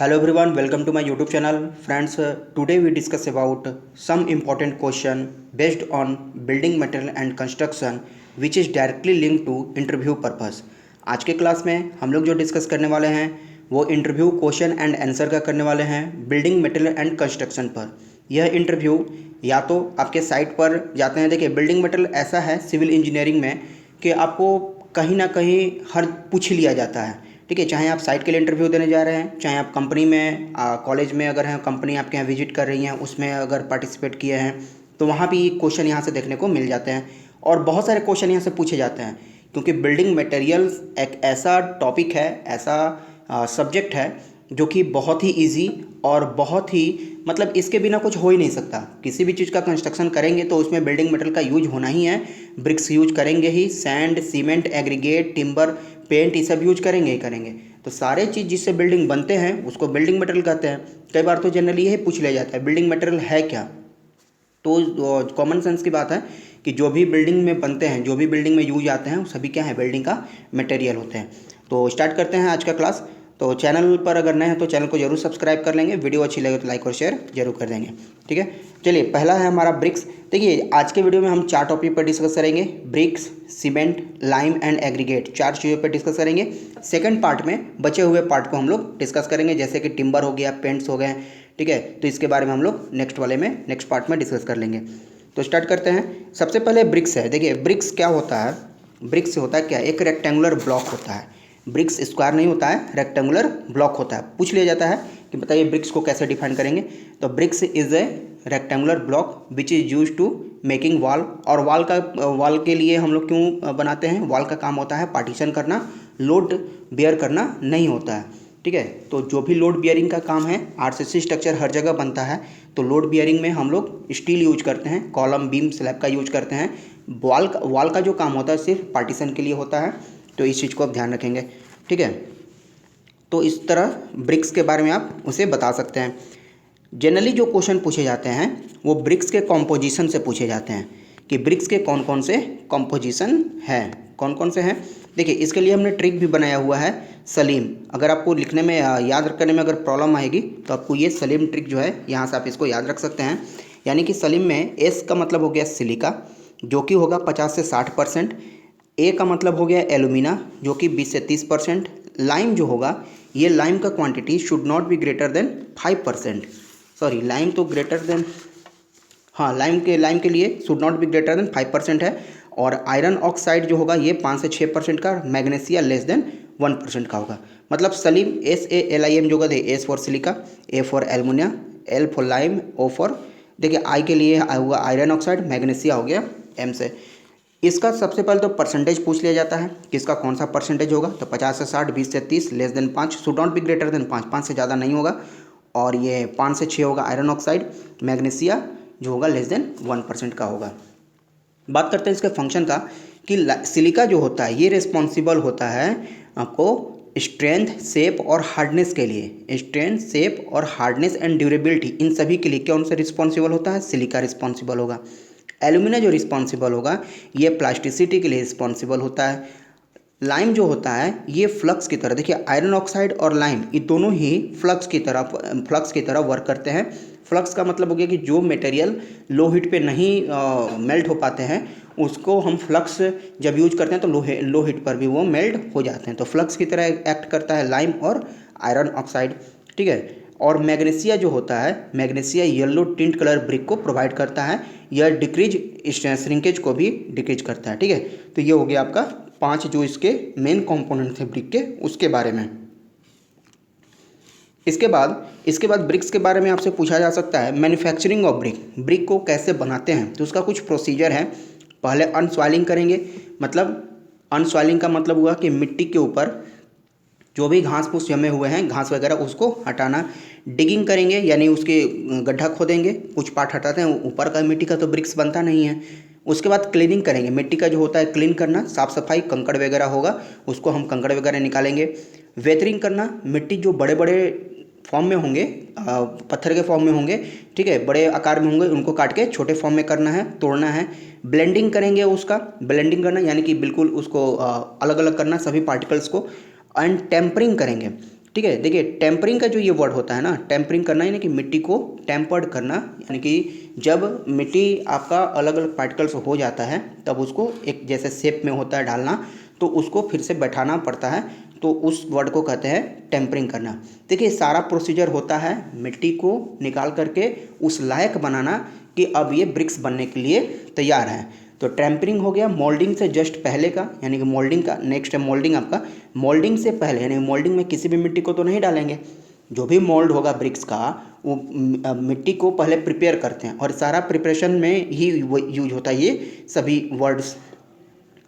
Hello everyone, welcome to my YouTube channel. Friends, today we discuss about some important question based on building material and construction which is directly linked to interview purpose. आज के class में हम लोग जो discuss करने वाले हैं वो इंटरव्यू क्वेश्चन एंड आंसर का करने वाले हैं बिल्डिंग मटेरियल एंड कंस्ट्रक्शन पर। यह इंटरव्यू या तो आपके साइट पर जाते हैं। देखिए, बिल्डिंग मटेरियल ऐसा है सिविल इंजीनियरिंग में कि आपको कहीं ना कहीं हर पूछ लिया जाता है। ठीक है, चाहे आप साइट के लिए इंटरव्यू देने जा रहे हैं, चाहे आप कंपनी में कॉलेज में अगर हैं, कंपनी आपके यहाँ विजिट कर रही हैं, उसमें अगर पार्टिसिपेट किए हैं तो वहाँ भी क्वेश्चन यहाँ से देखने को मिल जाते हैं और बहुत सारे क्वेश्चन यहाँ से पूछे जाते हैं। क्योंकि बिल्डिंग मटेरियल्स एक ऐसा टॉपिक है, ऐसा सब्जेक्ट है जो कि बहुत ही ईजी और बहुत ही मतलब इसके बिना कुछ हो ही नहीं सकता। किसी भी चीज़ का कंस्ट्रक्शन करेंगे तो उसमें बिल्डिंग मटेरियल का यूज होना ही है। ब्रिक्स यूज करेंगे ही, sand, cement, aggregate, timber, paint, ये सब यूज करेंगे ही करेंगे। तो सारे चीज़ जिससे बिल्डिंग बनते हैं उसको बिल्डिंग मटेरियल कहते हैं। कई बार तो जनरली यही पूछ लिया जाता है बिल्डिंग मटेरियल है क्या। तो कॉमन सेंस की बात है कि जो भी बिल्डिंग में बनते हैं, जो भी बिल्डिंग में यूज आते हैं, वो सभी क्या है, बिल्डिंग का मटेरियल होते हैं। तो स्टार्ट करते हैं आज का क्लास। तो चैनल पर अगर नए हैं तो चैनल को जरूर सब्सक्राइब कर लेंगे, वीडियो अच्छी लगे तो लाइक और शेयर जरूर कर देंगे। ठीक है, चलिए पहला है हमारा ब्रिक्स। देखिए, आज के वीडियो में हम 4 टॉपिक पर डिस्कस करेंगे। Bricks, cement, lime and aggregate, 4 चीज़ों पर डिस्कस करेंगे। सेकंड पार्ट में बचे हुए पार्ट को हम लोग डिस्कस करेंगे, जैसे कि टिम्बर हो गया, पेंट्स हो गए। ठीक है, तो इसके बारे में हम लोग नेक्स्ट पार्ट में डिस्कस कर लेंगे। तो स्टार्ट करते हैं। सबसे पहले ब्रिक्स है। देखिए, ब्रिक्स क्या होता है, ब्रिक्स होता है क्या, एक रेक्टेंगुलर ब्लॉक होता है। ब्रिक्स स्क्वायर नहीं होता है, रेक्टेंगुलर ब्लॉक होता है। पूछ लिया जाता है कि बताइए ब्रिक्स को कैसे डिफाइन करेंगे, तो bricks is a rectangular block which is use to making wall. और वॉल के लिए हम लोग क्यों बनाते हैं, वॉल का काम होता है पार्टीशन करना, लोड बियर करना नहीं होता है। ठीक है, तो जो भी लोड बियरिंग का काम है, आरसीसी स्ट्रक्चर हर जगह बनता है, तो लोड बियरिंग में हम लोग स्टील यूज करते हैं, कॉलम, बीम, स्लैब का यूज करते हैं। वॉल का जो काम होता है सिर्फ पार्टीशन के लिए होता है, तो इस चीज़ को आप ध्यान रखेंगे। ठीक है, तो इस तरह ब्रिक्स के बारे में आप उसे बता सकते हैं। जनरली जो क्वेश्चन पूछे जाते हैं वो ब्रिक्स के कॉम्पोजिशन से पूछे जाते हैं कि ब्रिक्स के कौन कौन से कॉम्पोजिशन हैं, कौन कौन से हैं। देखिए, इसके लिए हमने ट्रिक भी बनाया हुआ है, सलीम। अगर आपको लिखने में याद करने में अगर प्रॉब्लम आएगी तो आपको ये सलीम ट्रिक जो है यहाँ से आप इसको याद रख सकते हैं। यानी कि सलीम में एस का मतलब हो गया सिलिका, जो कि होगा 50 से 60%। ए का मतलब हो गया एलुमिना, जो कि 20 से 30%। लाइम जो होगा, ये लाइम का quantity should not be greater than 5%। Sorry, lime तो ग्रेटर देन, हाँ, लाइम के लिए should not be greater than 5% है। और आयरन ऑक्साइड जो होगा ये 5 से 6% का, मैग्नीशिया लेस देन 1% का होगा। मतलब सलीम SALIM जो होगा, S for silica, A for alumina, L for lime, O for, देखिए आई के लिए होगा आयरन ऑक्साइड, मैग्नीशिया हो गया एम से। इसका सबसे पहले तो परसेंटेज पूछ लिया जाता है कि इसका कौन सा परसेंटेज होगा, तो 50 से 60, 20 से 30, less than 5, should not be greater than 5 से ज़्यादा नहीं होगा। और ये 5 से 6 होगा आयरन ऑक्साइड, मैग्नीशिया जो होगा लेस देन 1% का होगा। बात करते हैं इसके फंक्शन का कि सिलिका जो होता है ये रिस्पॉन्सिबल होता है आपको स्ट्रेंथ, शेप और हार्डनेस के लिए। स्ट्रेंथ, शेप और हार्डनेस एंड ड्यूरेबिलिटी, इन सभी के लिए कौन सा रिस्पॉन्सिबल होता है, सिलिका रिस्पॉन्सिबल होगा। एल्यूमिना जो रिस्पॉन्सिबल होगा ये प्लास्टिसिटी के लिए रिस्पॉन्सिबल होता है। लाइम जो होता है ये फ्लक्स की तरह, देखिए आयरन ऑक्साइड और लाइम ये दोनों ही फ्लक्स की तरह वर्क करते हैं। फ्लक्स का मतलब हो गया कि जो मटेरियल लो हीट पे नहीं मेल्ट हो पाते हैं उसको हम फ्लक्स जब यूज करते हैं तो लो हीट पर भी वो मेल्ट हो जाते हैं। तो फ्लक्स की तरह एक्ट करता है लाइम और आयरन ऑक्साइड। ठीक है, और मैग्नीशिया जो होता है, magnesia yellow tint colour brick को प्रोवाइड करता है, यह डिक्रीज श्रिंकेज को भी डिक्रीज करता है। ठीक है, तो ये हो गया आपका 5 जो इसके मेन कंपोनेंट थे ब्रिक के, उसके बारे में। इसके बाद ब्रिक्स के बारे में आपसे पूछा जा सकता है मैन्युफैक्चरिंग ऑफ ब्रिक को कैसे बनाते हैं, तो उसका कुछ प्रोसीजर है। पहले अनसॉइलिंग करेंगे, मतलब अनसॉइलिंग का मतलब हुआ कि मिट्टी के ऊपर जो भी घास फूस जमे हुए हैं, घास वगैरह, उसको हटाना। डिगिंग करेंगे यानी उसके गड्ढा खोदेंगे, कुछ पार्ट हटाते हैं, ऊपर का मिट्टी का तो ब्रिक्स बनता नहीं है। उसके बाद क्लीनिंग करेंगे, मिट्टी का जो होता है क्लीन करना, साफ़ सफाई, कंकड़ वगैरह होगा उसको हम कंकड़ वगैरह निकालेंगे। वेथरिंग करना, मिट्टी जो बड़े बड़े फॉर्म में होंगे, पत्थर के फॉर्म में होंगे, ठीक है, बड़े आकार में होंगे, उनको काट के छोटे फॉर्म में करना है, तोड़ना है। ब्लेंडिंग करेंगे, उसका ब्लेंडिंग करना यानी कि बिल्कुल उसको अलग अलग करना सभी पार्टिकल्स को। एंड टेम्परिंग करेंगे, ठीक है। देखिए टेम्परिंग का जो ये वर्ड होता है ना, टेम्परिंग करना यानी कि मिट्टी को टेम्पर्ड करना, यानी कि जब मिट्टी आपका अलग अलग पार्टिकल्स हो जाता है तब उसको एक जैसे शेप में होता है डालना, तो उसको फिर से बैठाना पड़ता है, तो उस वर्ड को कहते हैं टेम्परिंग करना। देखिए सारा प्रोसीजर होता है मिट्टी को निकाल करके उस लायक बनाना कि अब ये ब्रिक्स बनने के लिए तैयार है। तो टेम्परिंग हो गया मोल्डिंग से जस्ट पहले का, यानी कि मोल्डिंग का। नेक्स्ट है मोल्डिंग आपका, मोल्डिंग से पहले, यानी मोल्डिंग में किसी भी मिट्टी को तो नहीं डालेंगे, जो भी मोल्ड होगा ब्रिक्स का वो मिट्टी को पहले प्रिपेयर करते हैं, और सारा प्रिपरेशन में ही यूज होता है ये सभी वर्ड्स।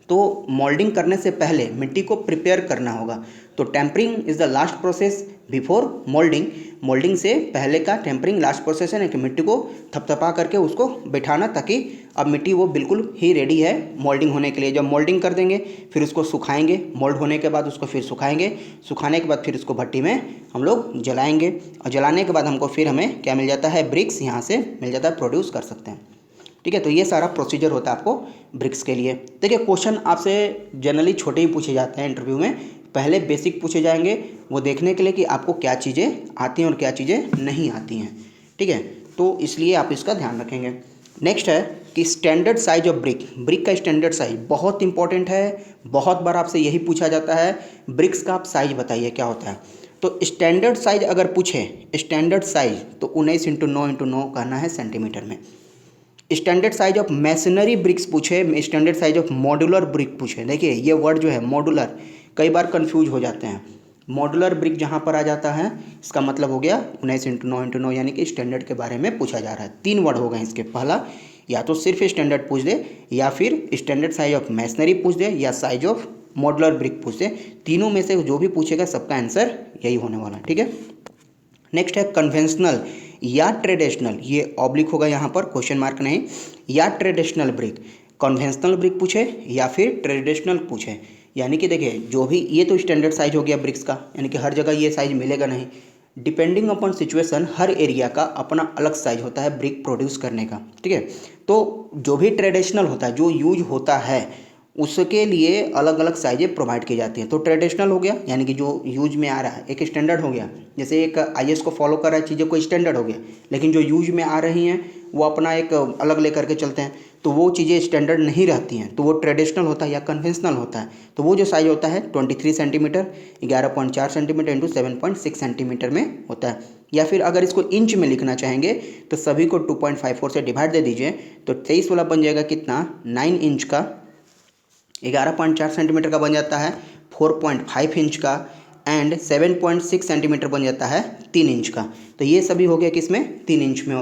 तो मोल्डिंग करने से पहले मिट्टी को प्रिपेयर करना होगा। तो tempering is the last process before moulding. Moulding से पहले का टेम्परिंग लास्ट प्रोसेस है ना, कि मिट्टी को थपथपा करके उसको बैठाना, ताकि अब मिट्टी वो बिल्कुल ही रेडी है मोल्डिंग होने के लिए। जब मोल्डिंग कर देंगे फिर उसको सुखाएंगे, मोल्ड होने के बाद उसको फिर सुखाएंगे, सुखाने के बाद फिर उसको भट्टी में हम लोग जलाएंगे, और जलाने के बाद हमको फिर हमें क्या मिल जाता है, ब्रिक्स यहाँ से मिल जाता है, प्रोड्यूस कर सकते हैं। ठीक है, तो ये सारा प्रोसीजर होता है आपको ब्रिक्स के लिए। देखिए क्वेश्चन आपसे जनरली छोटे ही पूछे जाते हैं इंटरव्यू में, पहले बेसिक पूछे जाएंगे, वो देखने के लिए कि आपको क्या चीज़ें आती हैं और क्या चीज़ें नहीं आती हैं। ठीक है, तो इसलिए आप इसका ध्यान रखेंगे। नेक्स्ट है कि standard size of brick. Brick का स्टैंडर्ड साइज बहुत इंपॉर्टेंट है, बहुत बार आपसे यही पूछा जाता है, ब्रिक्स का आप साइज बताइए क्या होता है। तो स्टैंडर्ड साइज अगर पूछे, स्टैंडर्ड साइज तो 19x9x9 कहना है सेंटीमीटर में। Standard size of masonry bricks पूछे, standard size of modular brick पूछे। देखिए ये वर्ड जो है मॉड्यूलर, कई बार कंफ्यूज हो जाते हैं। मॉड्यूलर ब्रिक जहाँ पर आ जाता है इसका मतलब हो गया 19x9x9, यानी कि स्टैंडर्ड के बारे में पूछा जा रहा है। 3 वर्ड हो गए इसके, पहला या तो सिर्फ स्टैंडर्ड पूछ दे, या फिर स्टैंडर्ड साइज ऑफ मैसनरी पूछ दे, या साइज ऑफ मॉड्यूलर ब्रिक पूछ दे। तीनों में से जो भी पूछेगा सबका आंसर यही होने वाला है। ठीक है, नेक्स्ट है कन्वेंशनल या ट्रेडिशनल, ये ऑब्लिक होगा यहाँ पर, क्वेश्चन मार्क नहीं, या ट्रेडिशनल ब्रिक। कन्वेंशनल ब्रिक पूछे या फिर ट्रेडिशनल पूछे, यानी कि देखिए जो भी, ये तो स्टैंडर्ड साइज हो गया ब्रिक्स का, यानी कि हर जगह ये साइज मिलेगा नहीं, डिपेंडिंग अपॉन सिचुएशन हर एरिया का अपना अलग साइज होता है ब्रिक प्रोड्यूस करने का। ठीक है, तो जो भी ट्रेडिशनल होता है, जो यूज होता है, उसके लिए अलग अलग साइजें प्रोवाइड की जाती हैं। तो ट्रेडिशनल हो गया यानी कि जो यूज में आ रहा है, एक स्टैंडर्ड हो गया, जैसे एक आईएएस को फॉलो कर रहा है चीज़ों को, स्टैंडर्ड हो गया, लेकिन जो यूज में आ रही हैं वो अपना एक अलग लेकर के चलते हैं, तो वो चीज़ें स्टैंडर्ड नहीं रहती हैं, तो वो ट्रेडिशनल होता है या कन्वेंशनल होता है। तो वो जो साइज होता है 23 सेंटीमीटर, 11.4 सेंटीमीटर इंटू 7.6 सेंटीमीटर में होता है। या फिर अगर इसको इंच में लिखना चाहेंगे तो सभी को 2.54 से डिवाइड दे दीजिए, तो 23 वाला बन जाएगा कितना, 9 इंच का, 11.4 सेंटीमीटर का बन जाता है 4.5 इंच का, एंड 7.6 सेंटीमीटर बन जाता है 3 इंच का। तो ये सभी हो गया किसमें, 3 इंच में,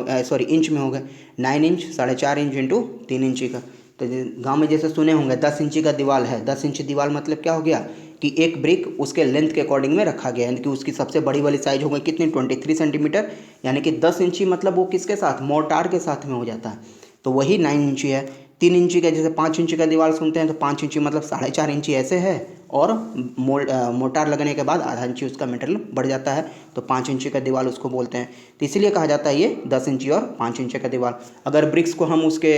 इंच में हो गया 9 इंच, 4.5 इंच इंटू 3 इंची का। तो गांव में जैसे सुने होंगे 10 इंची का दीवार है, 10 इंची दीवार मतलब क्या हो गया कि एक ब्रिक उसके लेंथ के अकॉर्डिंग में रखा गया, यानी कि उसकी सबसे बड़ी वाली साइज हो गई कितनी, 23 सेंटीमीटर, यानी कि 10 इंची मतलब वो किसके साथ, मोर्टार के साथ में हो जाता है, तो वही 9 इंची है। 3 इंची का, जैसे 5 इंची का दीवार सुनते हैं तो 5 इंची मतलब 4.5 इंची ऐसे है, और मोटार लगने के बाद आधा इंची उसका मटेरियल बढ़ जाता है, तो 5 इंची का दीवार उसको बोलते हैं। तो इसीलिए कहा जाता है ये 10 इंची और 5 इंची का दीवार। अगर ब्रिक्स को हम उसके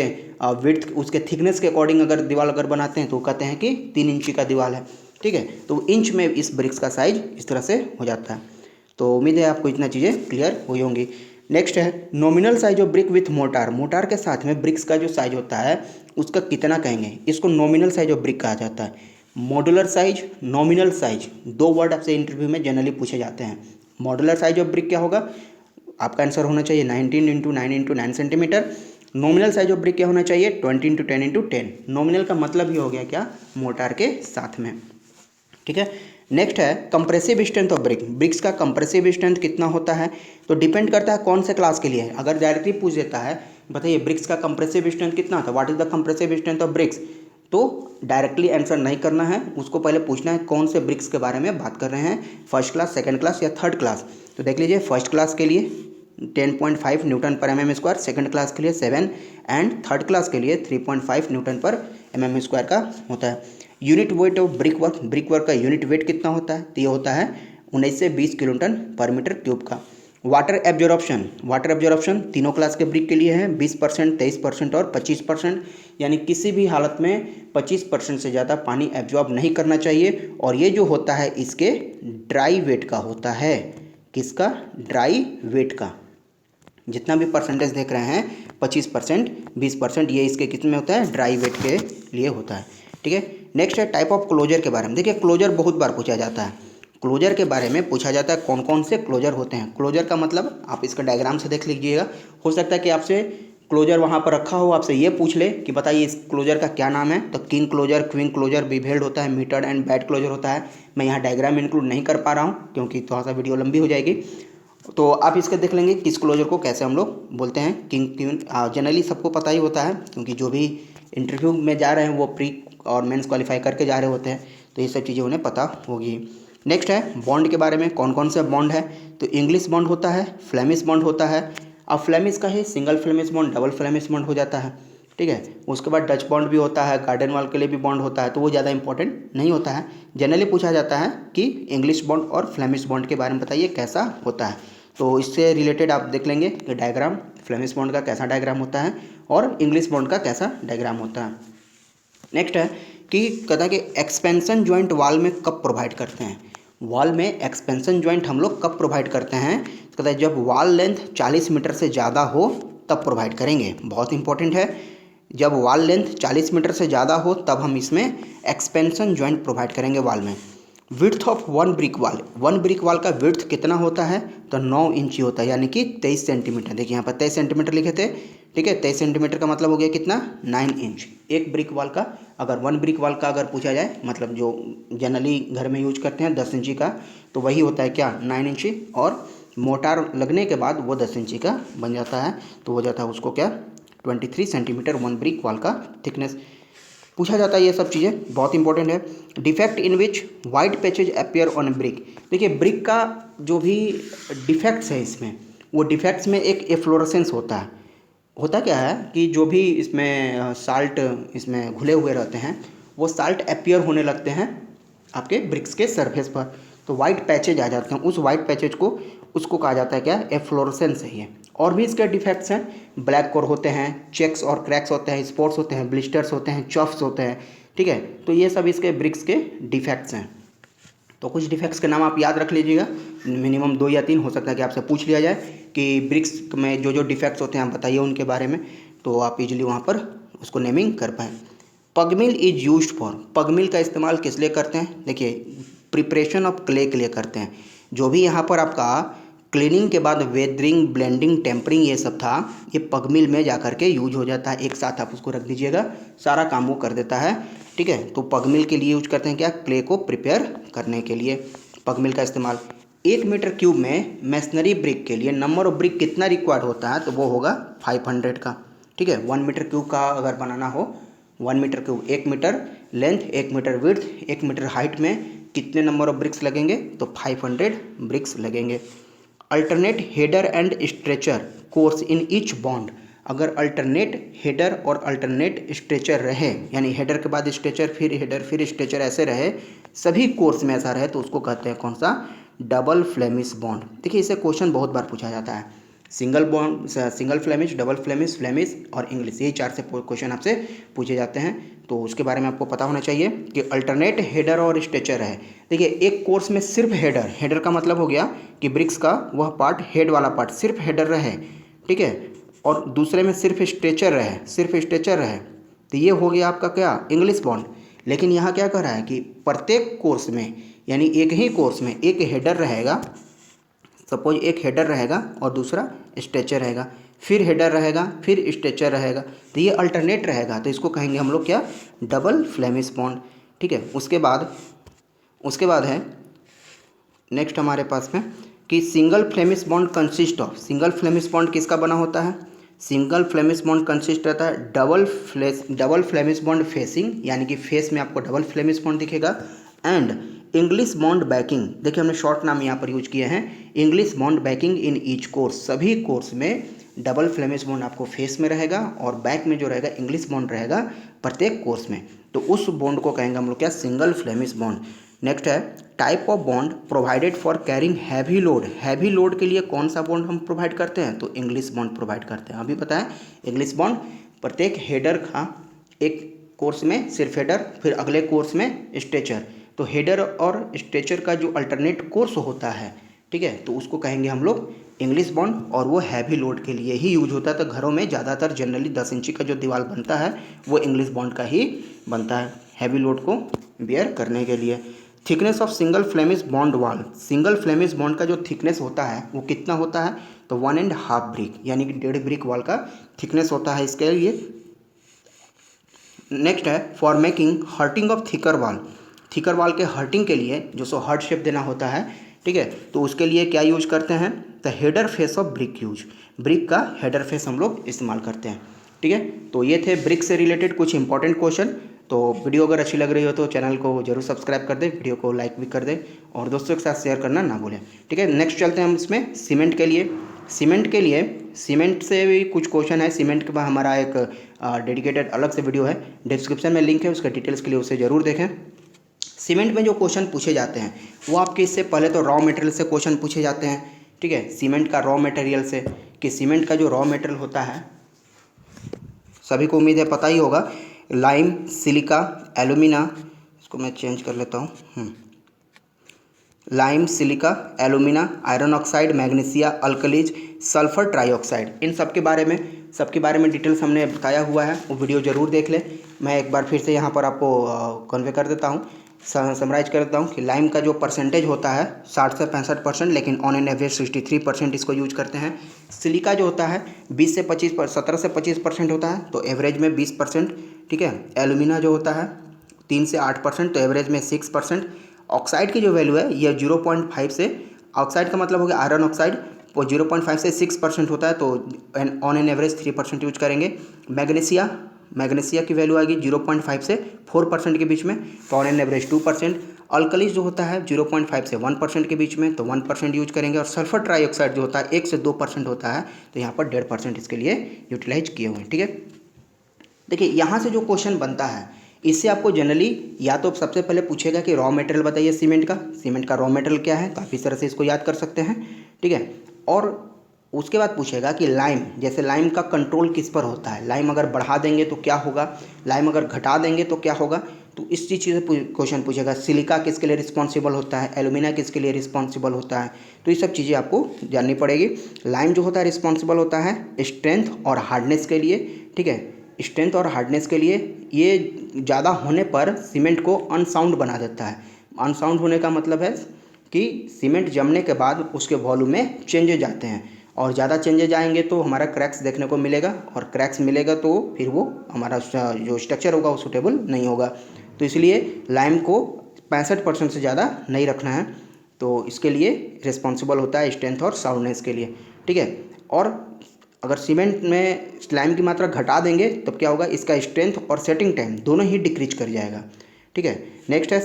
विड्थ, उसके थिकनेस के अकॉर्डिंग अगर दीवार अगर बनाते हैं तो कहते हैं कि 3 इंची का दीवार है। ठीक है, तो इंच में इस ब्रिक्स का साइज इस तरह से हो जाता है। तो उम्मीद है आपको इतना चीज़ें क्लियर हुई होंगी। नेक्स्ट है nominal size of brick with motor. Motor के साथ में ब्रिक्स का जो साइज होता है उसका कितना कहेंगे, इसको नॉमिनल साइज ऑफ ब्रिक कहा जाता है। Modular size, nominal size, 2 word आपसे इंटरव्यू में जनरली पूछे जाते हैं। मॉड्यूलर साइज ऑफ ब्रिक क्या होगा, आपका आंसर होना चाहिए 19 × 9 × 9 centimetre. Nominal size of brick क्या होना चाहिए, 20 × 10 × 10। नॉमिनल का मतलब ही हो गया क्या, मोटार के साथ में। ठीक है, नेक्स्ट है compressive strength of brick. Bricks का कंप्रेसिव स्ट्रेंथ कितना होता है, तो डिपेंड करता है कौन से क्लास के लिए है। अगर डायरेक्टली पूछ देता है बताइए ब्रिक्स का कंप्रेसिव स्ट्रेंथ कितना था, what is the compressive strength of BRICS, तो डायरेक्टली आंसर नहीं करना है, उसको पहले पूछना है कौन से ब्रिक्स के बारे में बात कर रहे हैं, फर्स्ट क्लास, सेकंड क्लास या थर्ड क्लास। तो देख लीजिए फर्स्ट क्लास के लिए 10.5 न्यूटन पर mm², सेकंड क्लास के लिए 7, एंड थर्ड क्लास के लिए 3.5 न्यूटन पर mm² का होता है। Unit weight of brick work, brick work का यूनिट वेट कितना होता है, तो ये होता है 19 से 20 किलोन्यूटन पर मीटर क्यूब का। वाटर एब्जॉर्प्शन, वाटर एब्जॉर्प्शन तीनों क्लास के ब्रिक के लिए है, 20%, 23% और 25%। यानी किसी भी हालत में 25% से ज़्यादा पानी एब्जॉर्ब नहीं करना चाहिए। और ये जो होता है इसके ड्राई वेट का होता है। किसका? ड्राई वेट का। जितना भी परसेंटेज देख रहे हैं 25%, 20%, ये इसके कितने होता है? ड्राई वेट के लिए होता है। ठीक है। नेक्स्ट है टाइप ऑफ क्लोजर के बारे में। देखिए क्लोजर बहुत बार पूछा जाता है। क्लोजर के बारे में पूछा जाता है कौन कौन से क्लोजर होते हैं। क्लोजर का मतलब आप इसका डायग्राम से देख लीजिएगा। हो सकता है कि आपसे क्लोजर वहाँ पर रखा हो, आपसे ये पूछ ले कि बताइए इस क्लोजर का क्या नाम है, तो king closer, queen closer, bevelled होता है, मीटर्ड एंड बैट क्लोजर होता है। मैं यहाँ डायग्राम इंक्लूड नहीं कर पा रहा हूँ क्योंकि थोड़ा सा वीडियो लंबी हो जाएगी। तो आप इसका देख लेंगे किस क्लोजर को कैसे हम लोग बोलते हैं, किंग, क्वीन। जनरली सबको पता ही होता है क्योंकि जो भी इंटरव्यू में जा रहे हैं वो प्री और मेंस क्वालिफाई करके जा रहे होते हैं, तो ये सब चीज़ें उन्हें पता होगी। नेक्स्ट है बॉन्ड के बारे में। कौन कौन से बॉन्ड है? तो इंग्लिश बॉन्ड होता है, फ्लेमिश बॉन्ड होता है। अब फ्लेमिश का है single Flemish bond, double Flemish bond हो जाता है। ठीक है। उसके बाद डच बॉन्ड भी होता है, गार्डन वॉल के लिए भी बॉन्ड होता है, तो वो ज़्यादा इंपॉर्टेंट नहीं होता है। जनरली पूछा जाता है कि इंग्लिश बॉन्ड और फ्लेमिश बॉन्ड के बारे में बताइए कैसा होता है। तो इससे रिलेटेड आप देख लेंगे कि डायग्राम फ्लेमिश बॉन्ड का कैसा डायग्राम होता है और इंग्लिश बॉन्ड का कैसा डायग्राम होता है। नेक्स्ट है कि कहता है कि एक्सपेंशन जॉइंट वॉल में कब प्रोवाइड करते हैं। वॉल में एक्सपेंशन जॉइंट हम लोग कब प्रोवाइड करते हैं? तो कहता है जब वॉल लेंथ 40 मीटर से ज़्यादा हो तब प्रोवाइड करेंगे। बहुत इंपॉर्टेंट है। जब वॉल लेंथ 40 मीटर से ज़्यादा हो तब हम इसमें एक्सपेंशन जॉइंट प्रोवाइड करेंगे वॉल में। Width of one brick wall, one brick wall का विड्थ कितना होता है? तो 9 इंची होता है, यानी कि 23 सेंटीमीटर। देखिए यहाँ पर 23 सेंटीमीटर लिखे थे। ठीक है। 23 सेंटीमीटर का मतलब हो गया कितना? 9 इंच। एक ब्रिक वॉल का, अगर वन ब्रिक वॉल का अगर पूछा जाए, मतलब जो जनरली घर में यूज करते हैं 10 इंची का, तो वही होता है क्या? 9 इंची। और मोटार लगने के बाद वो 10 इंची का बन जाता है, तो हो जाता है उसको क्या? 23 सेंटीमीटर वन ब्रिक वॉल का थिकनेस। पूछा जाता है ये सब चीज़ें, बहुत इंपॉर्टेंट है। Defect in which white patches appear on brick. देखिए ब्रिक का जो भी डिफेक्ट्स है इसमें, वो डिफेक्ट्स में एक एफ्लोरेसेंस होता है। होता क्या है कि जो भी इसमें साल्ट इसमें घुले हुए रहते हैं, वो साल्ट अपियर होने लगते हैं आपके ब्रिक्स के सरफेस पर, तो वाइट पैचेज आ जाते हैं। उस वाइट पैचेज को उसको कहा जाता है क्या? एफ्लोरेसेंस है ये। और भी इसके डिफेक्ट्स हैं, ब्लैक कोर होते हैं, चेक्स और क्रैक्स होते हैं, स्पॉट्स होते हैं, ब्लिस्टर्स होते हैं, चफ्स होते हैं। ठीक है। तो ये सब इसके ब्रिक्स के डिफेक्ट्स हैं। तो कुछ डिफेक्ट्स के नाम आप याद रख लीजिएगा, मिनिमम 2 या 3 हो सकता है कि आपसे पूछ लिया जाए कि ब्रिक्स में जो जो डिफेक्ट्स होते हैं आप बताइए उनके बारे में, तो आप इजीली वहाँ पर उसको नेमिंग कर पाएँ। Pagmil is used for, Pagmil का इस्तेमाल किस लिए करते हैं? देखिए प्रिपरेशन ऑफ क्ले के लिए करते हैं। जो भी यहाँ पर आपका क्लीनिंग के बाद वेदरिंग, ब्लेंडिंग, टेम्परिंग ये सब था, ये पगमिल में जा कर के यूज हो जाता है। एक साथ आप उसको रख दीजिएगा, सारा काम वो कर देता है। ठीक है। तो पगमिल के लिए यूज करते हैं क्या? क्ले को प्रिपेयर करने के लिए पगमिल का इस्तेमाल। 1 मीटर क्यूब में मैसनरी ब्रिक के लिए नंबर ऑफ ब्रिक कितना रिक्वायर्ड होता है? तो वो होगा 500 का। ठीक है। 1 मीटर क्यूब का अगर बनाना हो, 1 metre cube, 1 metre length, 1 metre width, 1 metre height में कितने नंबर ऑफ ब्रिक्स लगेंगे? तो 500 ब्रिक्स लगेंगे। Alternate header and stretcher course in each bond. अगर अल्टरनेट हेडर और अल्टरनेट स्ट्रेचर रहे, यानी हेडर के बाद स्ट्रेचर, फिर हेडर, फिर स्ट्रेचर, ऐसे रहे, सभी कोर्स में ऐसा रहे, तो उसको कहते हैं कौन सा? Double Flemish bond. देखिए इसे क्वेश्चन बहुत बार पूछा जाता है। Single bond, single Flemish, double Flemish, Flemish और इंग्लिश, यही 4 से क्वेश्चन आपसे पूछे जाते हैं, तो उसके बारे में आपको पता होना चाहिए कि अल्टरनेट हेडर और स्ट्रेचर है। देखिए एक कोर्स में सिर्फ हेडर, हेडर का मतलब हो गया कि ब्रिक्स का वह पार्ट, हेड वाला पार्ट सिर्फ हेडर रहे। ठीक है। और दूसरे में सिर्फ स्ट्रेचर रहे, सिर्फ स्ट्रेचर रहे, तो ये हो गया आपका क्या? English bond. लेकिन यहाँ क्या कर रहा है कि प्रत्येक कोर्स में, यानी एक ही कोर्स में एक हेडर रहेगा, सपोज एक हेडर रहेगा और दूसरा स्ट्रेचर रहेगा, फिर हेडर रहेगा, फिर स्ट्रेचर रहेगा, तो ये अल्टरनेट रहेगा, तो इसको कहेंगे हम लोग क्या? Double Flemish bond. ठीक है। उसके बाद है नेक्स्ट हमारे पास में कि single Flemish bond consist of, single Flemish bond किसका बना होता है? सिंगल फ्लेमिश बॉन्ड कंसिस्ट रहता है डबल फ्लेमिश बॉन्ड फेसिंग, यानी कि फेस में आपको डबल फ्लेमिश बॉन्ड दिखेगा, एंड इंग्लिश बॉन्ड बैकिंग। देखिए हमने शॉर्ट नाम यहाँ पर यूज किए हैं, English bond banking in each course. सभी कोर्स में डबल फ्लेमिश बॉन्ड आपको फेस में रहेगा और बैक में जो रहेगा इंग्लिश बॉन्ड रहेगा प्रत्येक कोर्स में, तो उस बॉन्ड को कहेंगे हम लोग क्या? Single Flemish bond. नेक्स्ट है type of bond provided for carrying heavy load. Heavy load के लिए कौन सा बॉन्ड हम प्रोवाइड करते हैं? तो इंग्लिश बॉन्ड प्रोवाइड करते हैं। अभी बताएं इंग्लिश बॉन्ड प्रत्येक हेडर का एक कोर्स में सिर्फ हेडर, फिर अगले कोर्स में स्ट्रेचर। तो हेडर और स्ट्रेचर का जो अल्टरनेट कोर्स होता है, ठीक है, तो उसको कहेंगे हम लोग इंग्लिश बॉन्ड, और वो हैवी लोड के लिए ही यूज होता है। तो घरों में ज़्यादातर जनरली 10 इंची का जो दीवार बनता है वो इंग्लिश बॉन्ड का ही बनता है, हैवी लोड को बियर करने के लिए। Thickness of single Flemish bond wall, single Flemish bond का जो थिकनेस होता है वो कितना होता है, तो 1.5 ब्रिक, यानी कि 1.5 ब्रिक वॉल का थिकनेस होता है इसके लिए। नेक्स्ट है for making hurting of thicker wall, thicker wall के हर्टिंग के लिए जो सो हर्ट शेप देना होता है, ठीक है, तो उसके लिए क्या यूज करते हैं, तो header face of brick use, brick का हेडर फेस हम लोग इस्तेमाल करते हैं, ठीक है। तो ये थे ब्रिक से रिलेटेड कुछ इंपॉर्टेंट क्वेश्चन। तो वीडियो अगर अच्छी लग रही हो तो चैनल को जरूर सब्सक्राइब कर दें, वीडियो को लाइक भी कर दें और दोस्तों के साथ शेयर करना ना भूलें, ठीक है। नेक्स्ट चलते हैं हम इसमें सीमेंट के लिए। सीमेंट से भी कुछ क्वेश्चन है। सीमेंट के बाद हमारा एक डेडिकेटेड अलग से वीडियो है, डिस्क्रिप्शन में लिंक है, उसके डिटेल्स के लिए उसे ज़रूर देखें। सीमेंट में जो क्वेश्चन पूछे जाते हैं वो आपके इससे पहले तो रॉ मटेरियल से क्वेश्चन पूछे जाते हैं, ठीक है, सीमेंट का रॉ मटेरियल से, कि सीमेंट का जो रॉ मटेरियल होता है सभी को उम्मीद है पता ही होगा, लाइम, सिलिका, एलुमिना, इसको मैं चेंज कर लेता हूँ, lime, silica, alumina, iron oxide, magnesia, alkalis, sulphur trioxide, इन सब के बारे में डिटेल्स हमने बताया हुआ है, वो वीडियो ज़रूर देख लें। मैं एक बार फिर से यहाँ पर आपको कन्वे कर देता हूँ, समराइज कर देता हूँ कि लाइम का जो परसेंटेज होता है 60 से 65%, लेकिन ऑन एन एवरेज 63% इसको यूज करते हैं। सिलिका जो होता है 17 से 25% होता है, तो एवरेज में 20%, ठीक है। एलुमिना जो होता है 3 से 8%, तो एवरेज में 6%। ऑक्साइड की जो वैल्यू है ये 0.5 से, ऑक्साइड का मतलब हो गया आयरन ऑक्साइड, वो 0.5 से 6% होता है, तो ऑन एन एवरेज 3% यूज करेंगे। मैग्नीशिया की वैल्यू आएगी 0.5 से 4% के बीच में, तो ऑन एन एवरेज 2%। अल्कलीज जो होता है 0.5 से 1% के बीच में, तो 1% यूज करेंगे। और सल्फर ट्राइऑक्साइड जो होता है 1 से 2% होता है, तो यहाँ पर 1.5% इसके लिए यूटिलाइज किए हुए हैं, ठीक है। देखिए यहाँ से जो क्वेश्चन बनता है इससे आपको जनरली या तो सबसे पहले पूछेगा कि रॉ मटेरियल बताइए सीमेंट का रॉ मटेरियल क्या है, तो आप इस तरह से इसको याद कर सकते हैं, ठीक है। और उसके बाद पूछेगा कि लाइम, जैसे लाइम का कंट्रोल किस पर होता है, लाइम अगर बढ़ा देंगे तो क्या होगा, लाइम अगर घटा देंगे तो क्या होगा, तो इस चीज़ से क्वेश्चन पूछेगा। सिलिका किसके लिए रिस्पॉन्सिबल होता है, एलुमिना किसके लिए रिस्पॉन्सिबल होता है, तो ये सब चीज़ें आपको जाननी पड़ेगी। लाइम जो होता है रिस्पॉन्सिबल होता है स्ट्रेंथ और हार्डनेस के लिए, ठीक है, स्ट्रेंथ और हार्डनेस के लिए। ये ज़्यादा होने पर सीमेंट को अनसाउंड बना देता है। अनसाउंड होने का मतलब है कि सीमेंट जमने के बाद उसके वॉल्यूम में चेंजेज आते हैं, और ज़्यादा चेंजेज आएंगे तो हमारा क्रैक्स देखने को मिलेगा, और क्रैक्स मिलेगा तो फिर वो हमारा जो स्ट्रक्चर होगा वो सूटेबल नहीं होगा। तो इसलिए लाइम को 65% से ज़्यादा नहीं रखना है, तो इसके लिए रिस्पॉन्सिबल होता है स्ट्रेंथ और साउंडनेस के लिए, ठीक है। और अगर सीमेंट में लाइम की मात्रा घटा देंगे तब क्या होगा, इसका स्ट्रेंथ और सेटिंग टाइम दोनों ही डिक्रीज कर जाएगा, ठीक है। नेक्स्ट है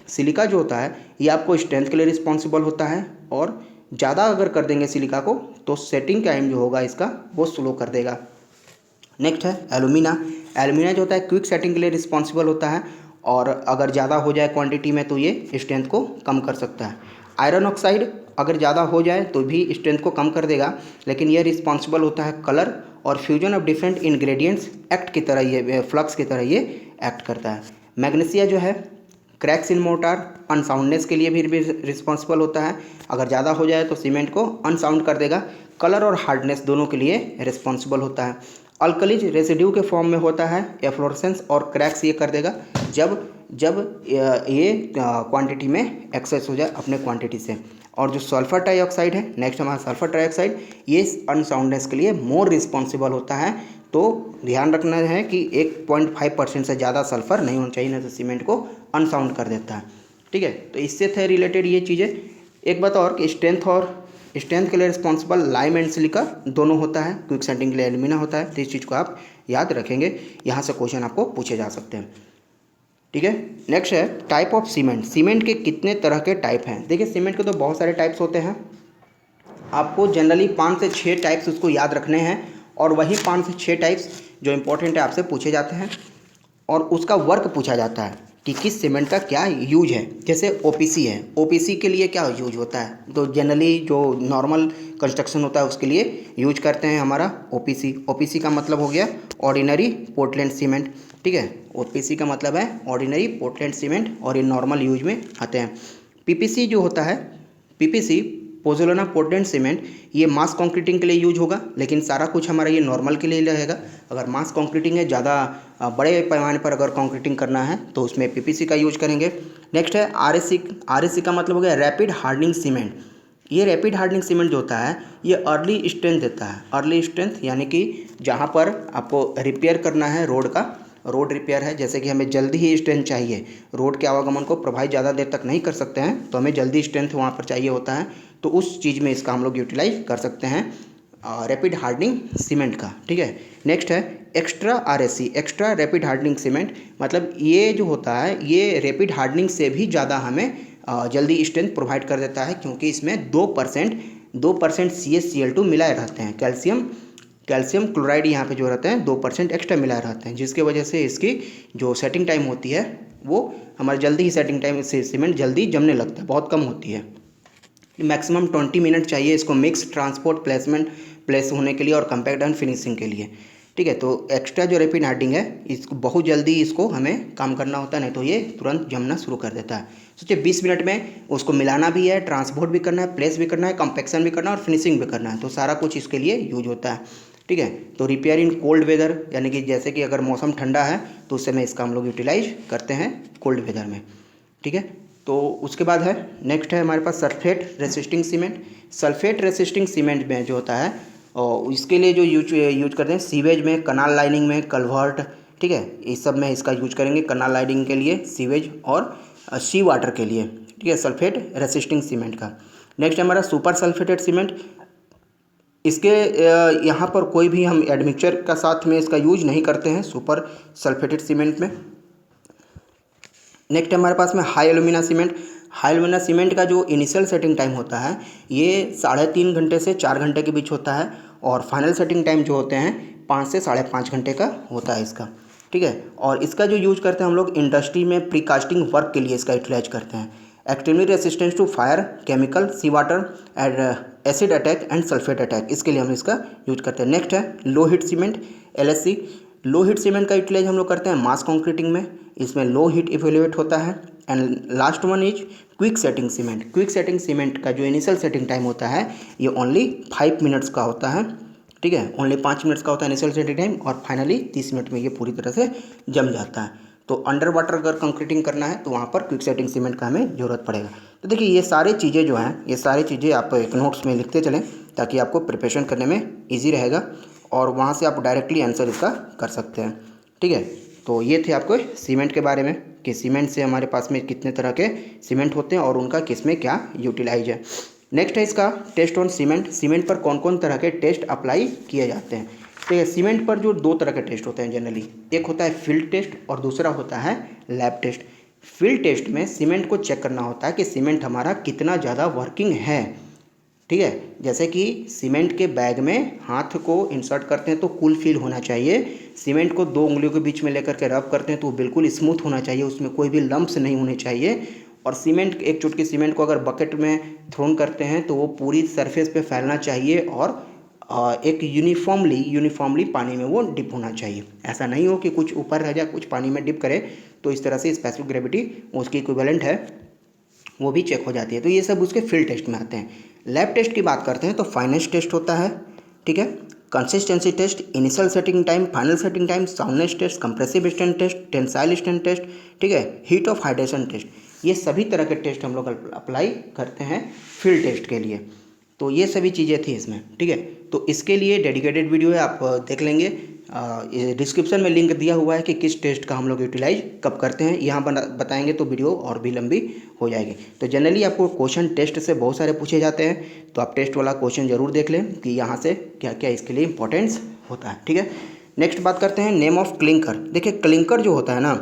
सिलिका जो होता है ये आपको स्ट्रेंथ के लिए रिस्पॉन्सिबल होता है, और ज़्यादा अगर कर देंगे सिलिका को तो सेटिंग टाइम जो होगा इसका वो स्लो कर देगा। नेक्स्ट है एलुमिना जो होता है क्विक सेटिंग के लिए रिस्पॉन्सिबल होता है, और अगर ज़्यादा हो जाए क्वांटिटी में तो ये स्ट्रेंथ को कम कर सकता है। आयरन ऑक्साइड अगर ज़्यादा हो जाए तो भी स्ट्रेंथ को कम कर देगा, लेकिन ये रिस्पॉन्सिबल होता है कलर और fusion of different ingredients act की तरह, ये फ्लक्स की तरह ये एक्ट करता है। मैग्नीशिया जो है क्रैक्स इन मोटार, अनसाउंडनेस के लिए भी रिस्पॉन्सिबल होता है, अगर ज़्यादा हो जाए तो सीमेंट को अनसाउंड कर देगा। कलर और हार्डनेस दोनों के लिए रिस्पॉन्सिबल होता है। अल्कलीज रेसिड्यू के फॉर्म में होता है, एफ्लोरेसेंस और क्रैक्स ये कर देगा जब ये क्वांटिटी में एक्सेस हो जाए अपने क्वांटिटी से। और जो सल्फर ट्राइऑक्साइड है, नेक्स्ट हमारा सल्फर ट्राइऑक्साइड, ये अनसाउंडनेस के लिए मोर रिस्पॉन्सिबल होता है। तो ध्यान रखना है कि 1.5% से ज़्यादा सल्फर नहीं होना चाहिए, नहीं तो सीमेंट को अनसाउंड कर देता है, ठीक है। तो इससे थे रिलेटेड ये चीज़ें। एक बात और कि स्ट्रेंथ के लिए रिस्पॉन्सिबल लाइम एंड सिलिका दोनों होता है, क्विक सेटिंग के लिए एलुमिना होता है, तो इस चीज़ को आप याद रखेंगे, यहाँ से क्वेश्चन आपको पूछे जा सकते हैं, ठीक है। नेक्स्ट है टाइप ऑफ सीमेंट के कितने तरह के टाइप हैं। देखिए सीमेंट के तो बहुत सारे टाइप्स होते हैं, आपको जनरली 5 से 6 टाइप्स उसको याद रखने हैं, और वही 5 से 6 टाइप्स जो इंपॉर्टेंट है आपसे पूछे जाते हैं, और उसका वर्क पूछा जाता है कि किस सीमेंट का क्या यूज है। जैसे ओपीसी है, ओपीसी के लिए क्या यूज होता है, तो जनरली जो नॉर्मल कंस्ट्रक्शन होता है उसके लिए यूज करते हैं हमारा ओपीसी का मतलब हो गया ऑर्डिनरी पोर्टलैंड सीमेंट। ठीक है। OPC का मतलब है ऑर्डिनरी पोर्टलैंड सीमेंट और ये नॉर्मल यूज में आते हैं। PPC जो होता है, PPC पोज़ोलाना पोर्टलैंड सीमेंट, ये मास कंक्रीटिंग के लिए यूज होगा, लेकिन सारा कुछ हमारा ये नॉर्मल के लिए रहेगा। अगर मास कंक्रीटिंग है, ज़्यादा बड़े पैमाने पर अगर कंक्रीटिंग करना है तो उसमें PPC का यूज करेंगे। नेक्स्ट है RSC। RSC का मतलब हो गया रैपिड हार्डनिंग सीमेंट। ये रैपिड हार्डनिंग सीमेंट जो होता है ये अर्ली स्ट्रेंथ देता है। अर्ली स्ट्रेंथ यानी कि जहाँ पर आपको रिपेयर करना है रोड का, रोड रिपेयर है, जैसे कि हमें जल्दी ही स्ट्रेंथ चाहिए, रोड के आवागमन को प्रभावित ज़्यादा देर तक नहीं कर सकते हैं, तो हमें जल्दी स्ट्रेंथ वहाँ पर चाहिए होता है, तो उस चीज़ में इसका हम लोग यूटिलाइज कर सकते हैं रैपिड हार्डनिंग सीमेंट का। ठीक है। नेक्स्ट है extra RSC, extra rapid hardening cement. मतलब ये जो होता है ये रैपिड हार्डनिंग से भी ज़्यादा हमें जल्दी स्ट्रेंथ प्रोवाइड कर देता है, क्योंकि इसमें 2% CaCl2 मिलाए रहते हैं। कैल्शियम क्लोराइड यहाँ पे जो रहते हैं 2% एक्स्ट्रा मिलाए रहते हैं, जिसके वजह से इसकी जो सेटिंग टाइम होती है वो हमारे जल्दी ही सेटिंग टाइम से सीमेंट जल्दी जमने लगता है, बहुत कम होती है। मैक्सिमम 20 मिनट चाहिए इसको मिक्स, ट्रांसपोर्ट, प्लेस होने के लिए और कंपैक्ट एंड फिनिशिंग के लिए। ठीक है। तो एक्स्ट्रा जो रैपिड हार्डनिंग है इसको बहुत जल्दी इसको हमें काम करना होता है, नहीं तो ये तुरंत जमना शुरू कर देता है। सोचिए 20 मिनट में उसको मिलाना भी है, ट्रांसपोर्ट भी करना है, प्लेस भी करना है, कंपैक्शन भी करना है और फिनिशिंग भी करना है, तो सारा कुछ इसके लिए यूज होता है। ठीक है। तो रिपेयर इन कोल्ड वेदर, यानी कि जैसे कि अगर मौसम ठंडा है तो उस समय इसका हम लोग यूटिलाइज करते हैं कोल्ड वेदर में। ठीक है। तो उसके बाद है नेक्स्ट है हमारे पास sulphate resisting cement. Sulphate resisting cement में जो होता है और इसके लिए जो यूज करते हैं सीवेज में, कनाल लाइनिंग में, कल्वर्ट, ठीक है, इस सब में इसका यूज करेंगे। कनाल लाइनिंग के लिए, सीवेज और सी वाटर के लिए। ठीक है, सल्फेट रेसिस्टिंग सीमेंट का। नेक्स्ट हमारा सुपर सल्फेटेड सीमेंट। इसके यहाँ पर कोई भी हम एडमिक्सचर का साथ में इसका यूज नहीं करते हैं सुपर सल्फेटेड सीमेंट में। नेक्स्ट हमारे पास में high alumina cement. High alumina cement का जो इनिशियल सेटिंग टाइम होता है ये 3.5 घंटे से 4 घंटे के बीच होता है, और फाइनल सेटिंग टाइम जो होते हैं 5 से 5.5 घंटे का होता है इसका। ठीक है। और इसका जो यूज करते हैं हम लोग इंडस्ट्री में प्रीकास्टिंग वर्क के लिए इसका यूटिलाइज करते हैं। Extremely resistance to fire, chemical, sea water and acid attack and sulphate attack, इसके लिए हम इसका यूज करते हैं। नेक्स्ट है low heat cement, LHC। Low heat cement का यूटिलाइज हम लोग करते हैं मास कंक्रीटिंग में, इसमें लो हीट इवेल्युएट होता है। And last one is quick setting cement. Quick setting cement का जो इनिशियल सेटिंग टाइम होता है ये ओनली 5 मिनट्स का होता है। ठीक है, ओनली 5 मिनट्स का होता है इनिशियल सेटिंग टाइम, और फाइनली 30 मिनट में ये पूरी तरह से जम जाता है। तो अंडर वाटर अगर कंक्रीटिंग करना है तो वहाँ पर क्विक सेटिंग सीमेंट का हमें ज़रूरत पड़ेगा। तो देखिए ये सारी चीज़ें जो हैं, ये सारी चीज़ें आप एक नोट्स में लिखते चलें ताकि आपको प्रिपरेशन करने में ईजी रहेगा, और वहाँ से आप डायरेक्टली आंसर इसका कर सकते हैं। ठीक है। तो ये थे आपको सीमेंट के बारे में कि सीमेंट से हमारे पास में कितने तरह के सीमेंट होते हैं और उनका किस में क्या यूटिलाइज है। नेक्स्ट है इसका टेस्ट ऑन सीमेंट। सीमेंट पर कौन कौन तरह के टेस्ट अप्लाई किए जाते हैं। ठीक है। सीमेंट पर जो 2 तरह के टेस्ट होते हैं जनरली, एक होता है फील्ड टेस्ट और दूसरा होता है लैब टेस्ट। फील्ड टेस्ट में सीमेंट को चेक करना होता है कि सीमेंट हमारा कितना ज़्यादा वर्किंग है। ठीक है। जैसे कि सीमेंट के बैग में हाथ को इंसर्ट करते हैं तो कूल फील होना चाहिए, सीमेंट को 2 उंगलियों के बीच में लेकर के रब करते हैं तो बिल्कुल स्मूथ होना चाहिए, उसमें कोई भी लम्प्स नहीं होने चाहिए। और सीमेंट, एक चुटकी सीमेंट को अगर बकेट में थ्रोन करते हैं तो वो पूरी सरफेस पे फैलना चाहिए और एक यूनिफॉर्मली पानी में वो डिप होना चाहिए। ऐसा नहीं हो कि कुछ ऊपर रह जाए कुछ पानी में डिप करे, तो इस तरह से स्पेसिफिक ग्रेविटी उसकी इक्विवेलेंट है वो भी चेक हो जाती है। तो ये सब उसके फील्ड टेस्ट में आते हैं। लैब टेस्ट की बात करते हैं तो फाइनेंस टेस्ट होता है। ठीक है। Consistency test, initial setting time, final setting time, soundness test, compressive strength test, tensile strength test, ठीक है, हीट ऑफ हाइड्रेशन टेस्ट, ये सभी तरह के टेस्ट हम लोग अप्लाई करते हैं फील्ड टेस्ट के लिए। तो ये सभी चीज़ें थी इसमें। ठीक है। तो इसके लिए डेडिकेटेड वीडियो है, आप देख लेंगे। डिस्क्रिप्शन में लिंक दिया हुआ है कि किस टेस्ट का हम लोग यूटिलाइज कब करते हैं, यहाँ बताएंगे तो वीडियो और भी लंबी हो जाएगी। तो जनरली आपको क्वेश्चन टेस्ट से बहुत सारे पूछे जाते हैं, तो आप टेस्ट वाला क्वेश्चन जरूर देख लें कि यहाँ से क्या क्या इसके लिए इंपॉर्टेंस होता है। ठीक है। नेक्स्ट बात करते हैं नेम ऑफ क्लिंकर। देखिए क्लिंकर जो होता है ना,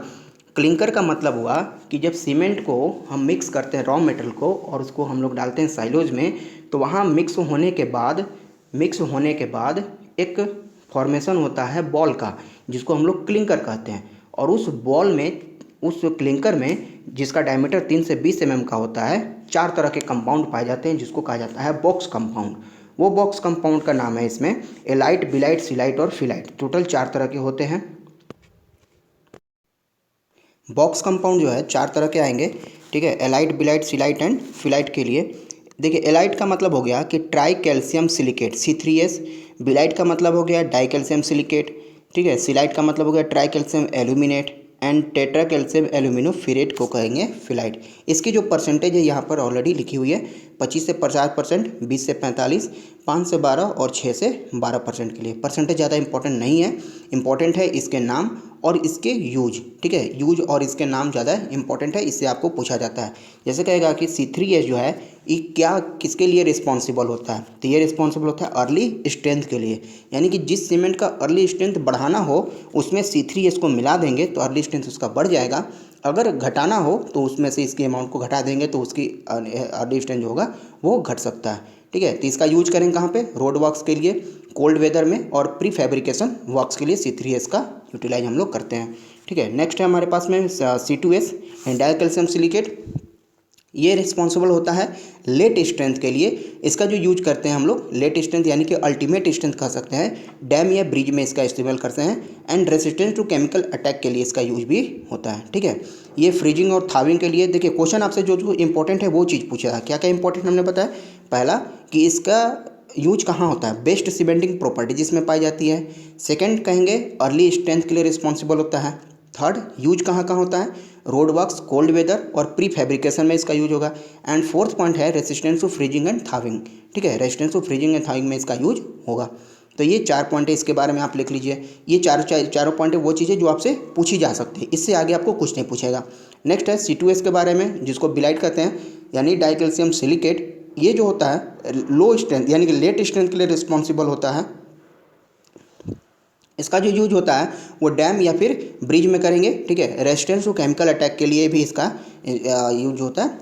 क्लिंकर का मतलब हुआ कि जब सीमेंट को हम मिक्स करते हैं रॉ मेटेरियल को और उसको हम लोग डालते हैं साइलोज में, तो वहाँ मिक्स होने के बाद एक फॉर्मेशन होता है बॉल का, जिसको हम लोग क्लिंकर कहते हैं। और उस बॉल में, उस क्लिंकर में, जिसका डायमीटर 3 से 20 mm का होता है, 4 तरह के कंपाउंड पाए जाते हैं जिसको कहा जाता है बॉक्स कंपाउंड। वो बॉक्स कंपाउंड का नाम है इसमें एलाइट, बिलाइट, सिलाइट और फिलाइट। टोटल 4 तरह के होते हैं। बॉक्स कंपाउंड जो है 4 तरह के आएंगे, ठीक है, एलाइट, बिलाइट, सिलाइट एंड फिलाइट के लिए। देखिए एलाइट का मतलब हो गया कि ट्राई कैल्शियम सिलिकेट C3S, बिलाइट का मतलब हो गया डाई कैल्शियम सिलिकेट, ठीक है, सिलाइट का मतलब हो गया tricalcium aluminate and tetracalcium aluminoferrite को कहेंगे फिलाइट। इसकी जो परसेंटेज है यहाँ पर ऑलरेडी लिखी हुई है, 25 से 50%, 20 से 45, 5 से 12 और 6 से 12% के लिए। परसेंटेज ज़्यादा इंपॉर्टेंट नहीं है, इंपॉर्टेंट है इसके नाम और इसके यूज, ठीक है, यूज और इसके नाम ज़्यादा इंपॉर्टेंट है, इससे आपको पूछा जाता है। जैसे कहेगा कि C3S जो है ये क्या किसके लिए रिस्पॉन्सिबल होता है, तो ये रिस्पॉन्सिबल होता है अर्ली स्ट्रेंथ के लिए, यानी कि जिस सीमेंट का अर्ली स्ट्रेंथ बढ़ाना हो उसमें C3S को मिला देंगे तो अर्ली स्ट्रेंथ उसका बढ़ जाएगा, अगर घटाना हो तो उसमें से इसके अमाउंट को घटा देंगे तो उसकी अर्ली स्ट्रेंथ जो होगा वो घट सकता है, ठीक है। तो इसका यूज करेंगे कहाँ पे, रोड वर्क्स के लिए, कोल्ड वेदर में और प्री फैब्रिकेशन वर्क्स के लिए C3S का यूटिलाइज हम लोग करते हैं, ठीक है। नेक्स्ट है हमारे पास में C2S डाई कैल्शियम सिलिकेट, ये रिस्पॉन्सिबल होता है लेट स्ट्रेंथ के लिए। इसका जो यूज करते हैं हम लोग लेट स्ट्रेंथ यानी कि अल्टीमेट स्ट्रेंथ कह सकते हैं, डैम या ब्रिज में इसका इस्तेमाल करते हैं and resistance to chemical attack के लिए इसका यूज भी होता है, ठीक है। ये फ्रीजिंग और थाविंग के लिए, देखिए क्वेश्चन आपसे जो जो इंपॉर्टेंट है वो चीज़ पूछा है, क्या क्या इंपॉर्टेंट हमने बताया। पहला कि इसका यूज कहाँ होता है, बेस्ट सीमेंटिंग प्रॉपर्टी जिसमें पाई जाती है। सेकंड कहेंगे अर्ली स्ट्रेंथ के लिए रिस्पॉन्सिबल होता है। थर्ड यूज कहाँ कहाँ होता है, रोड वर्क्स, कोल्ड वेदर और प्री फैब्रिकेशन में इसका यूज होगा। एंड फोर्थ पॉइंट है रेसिस्टेंस टू फ्रीजिंग एंड थाविंग, ठीक है, रेसिस्टेंस टू फ्रीजिंग एंड थाविंग में इसका यूज होगा। तो ये 4 पॉइंट है, इसके बारे में आप लिख लीजिए। ये चारों पॉइंट है वो चीज़ें जो आपसे पूछी जा सकती है, इससे आगे आपको कुछ नहीं पूछेगा। नेक्स्ट है C2S के बारे में, जिसको बिलाइट कहते हैं यानी डाई कैल्शियम सिलिकेट। ये जो होता है लो स्ट्रेंथ यानी कि लेट स्ट्रेंथ के लिए रिस्पॉन्सिबल होता है। इसका जो यूज होता है वो डैम या फिर ब्रिज में करेंगे, ठीक है। रेजिस्टेंस टू केमिकल अटैक के लिए भी इसका यूज होता है।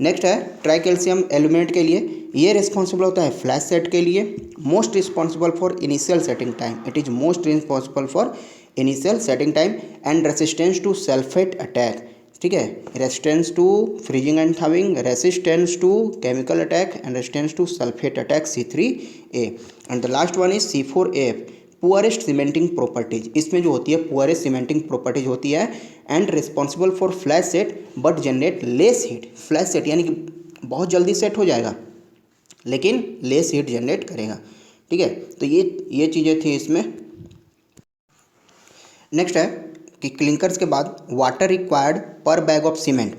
नेक्स्ट है ट्राई कैल्शियम एल्यूमिनेट के लिए, ये रिस्पॉन्सिबल होता है फ्लैश सेट के लिए। Most responsible for initial setting time, it is most responsible for initial setting time and resistance to sulphate attack, ठीक है, resistance to freezing and thawing, resistance to chemical attack and resistance to sulphate attack C3A। And the last one is C4F, poorest cementing properties. इसमें जो होती है poorest cementing properties होती है and responsible for flash set but generate less heat. Flash set यानी कि बहुत जल्दी सेट हो जाएगा लेकिन लेस हीट जनरेट करेगा, ठीक है। तो ये चीज़ें थी इसमें। नेक्स्ट है कि क्लिंकर्स के बाद वाटर रिक्वायर्ड पर बैग ऑफ सीमेंट,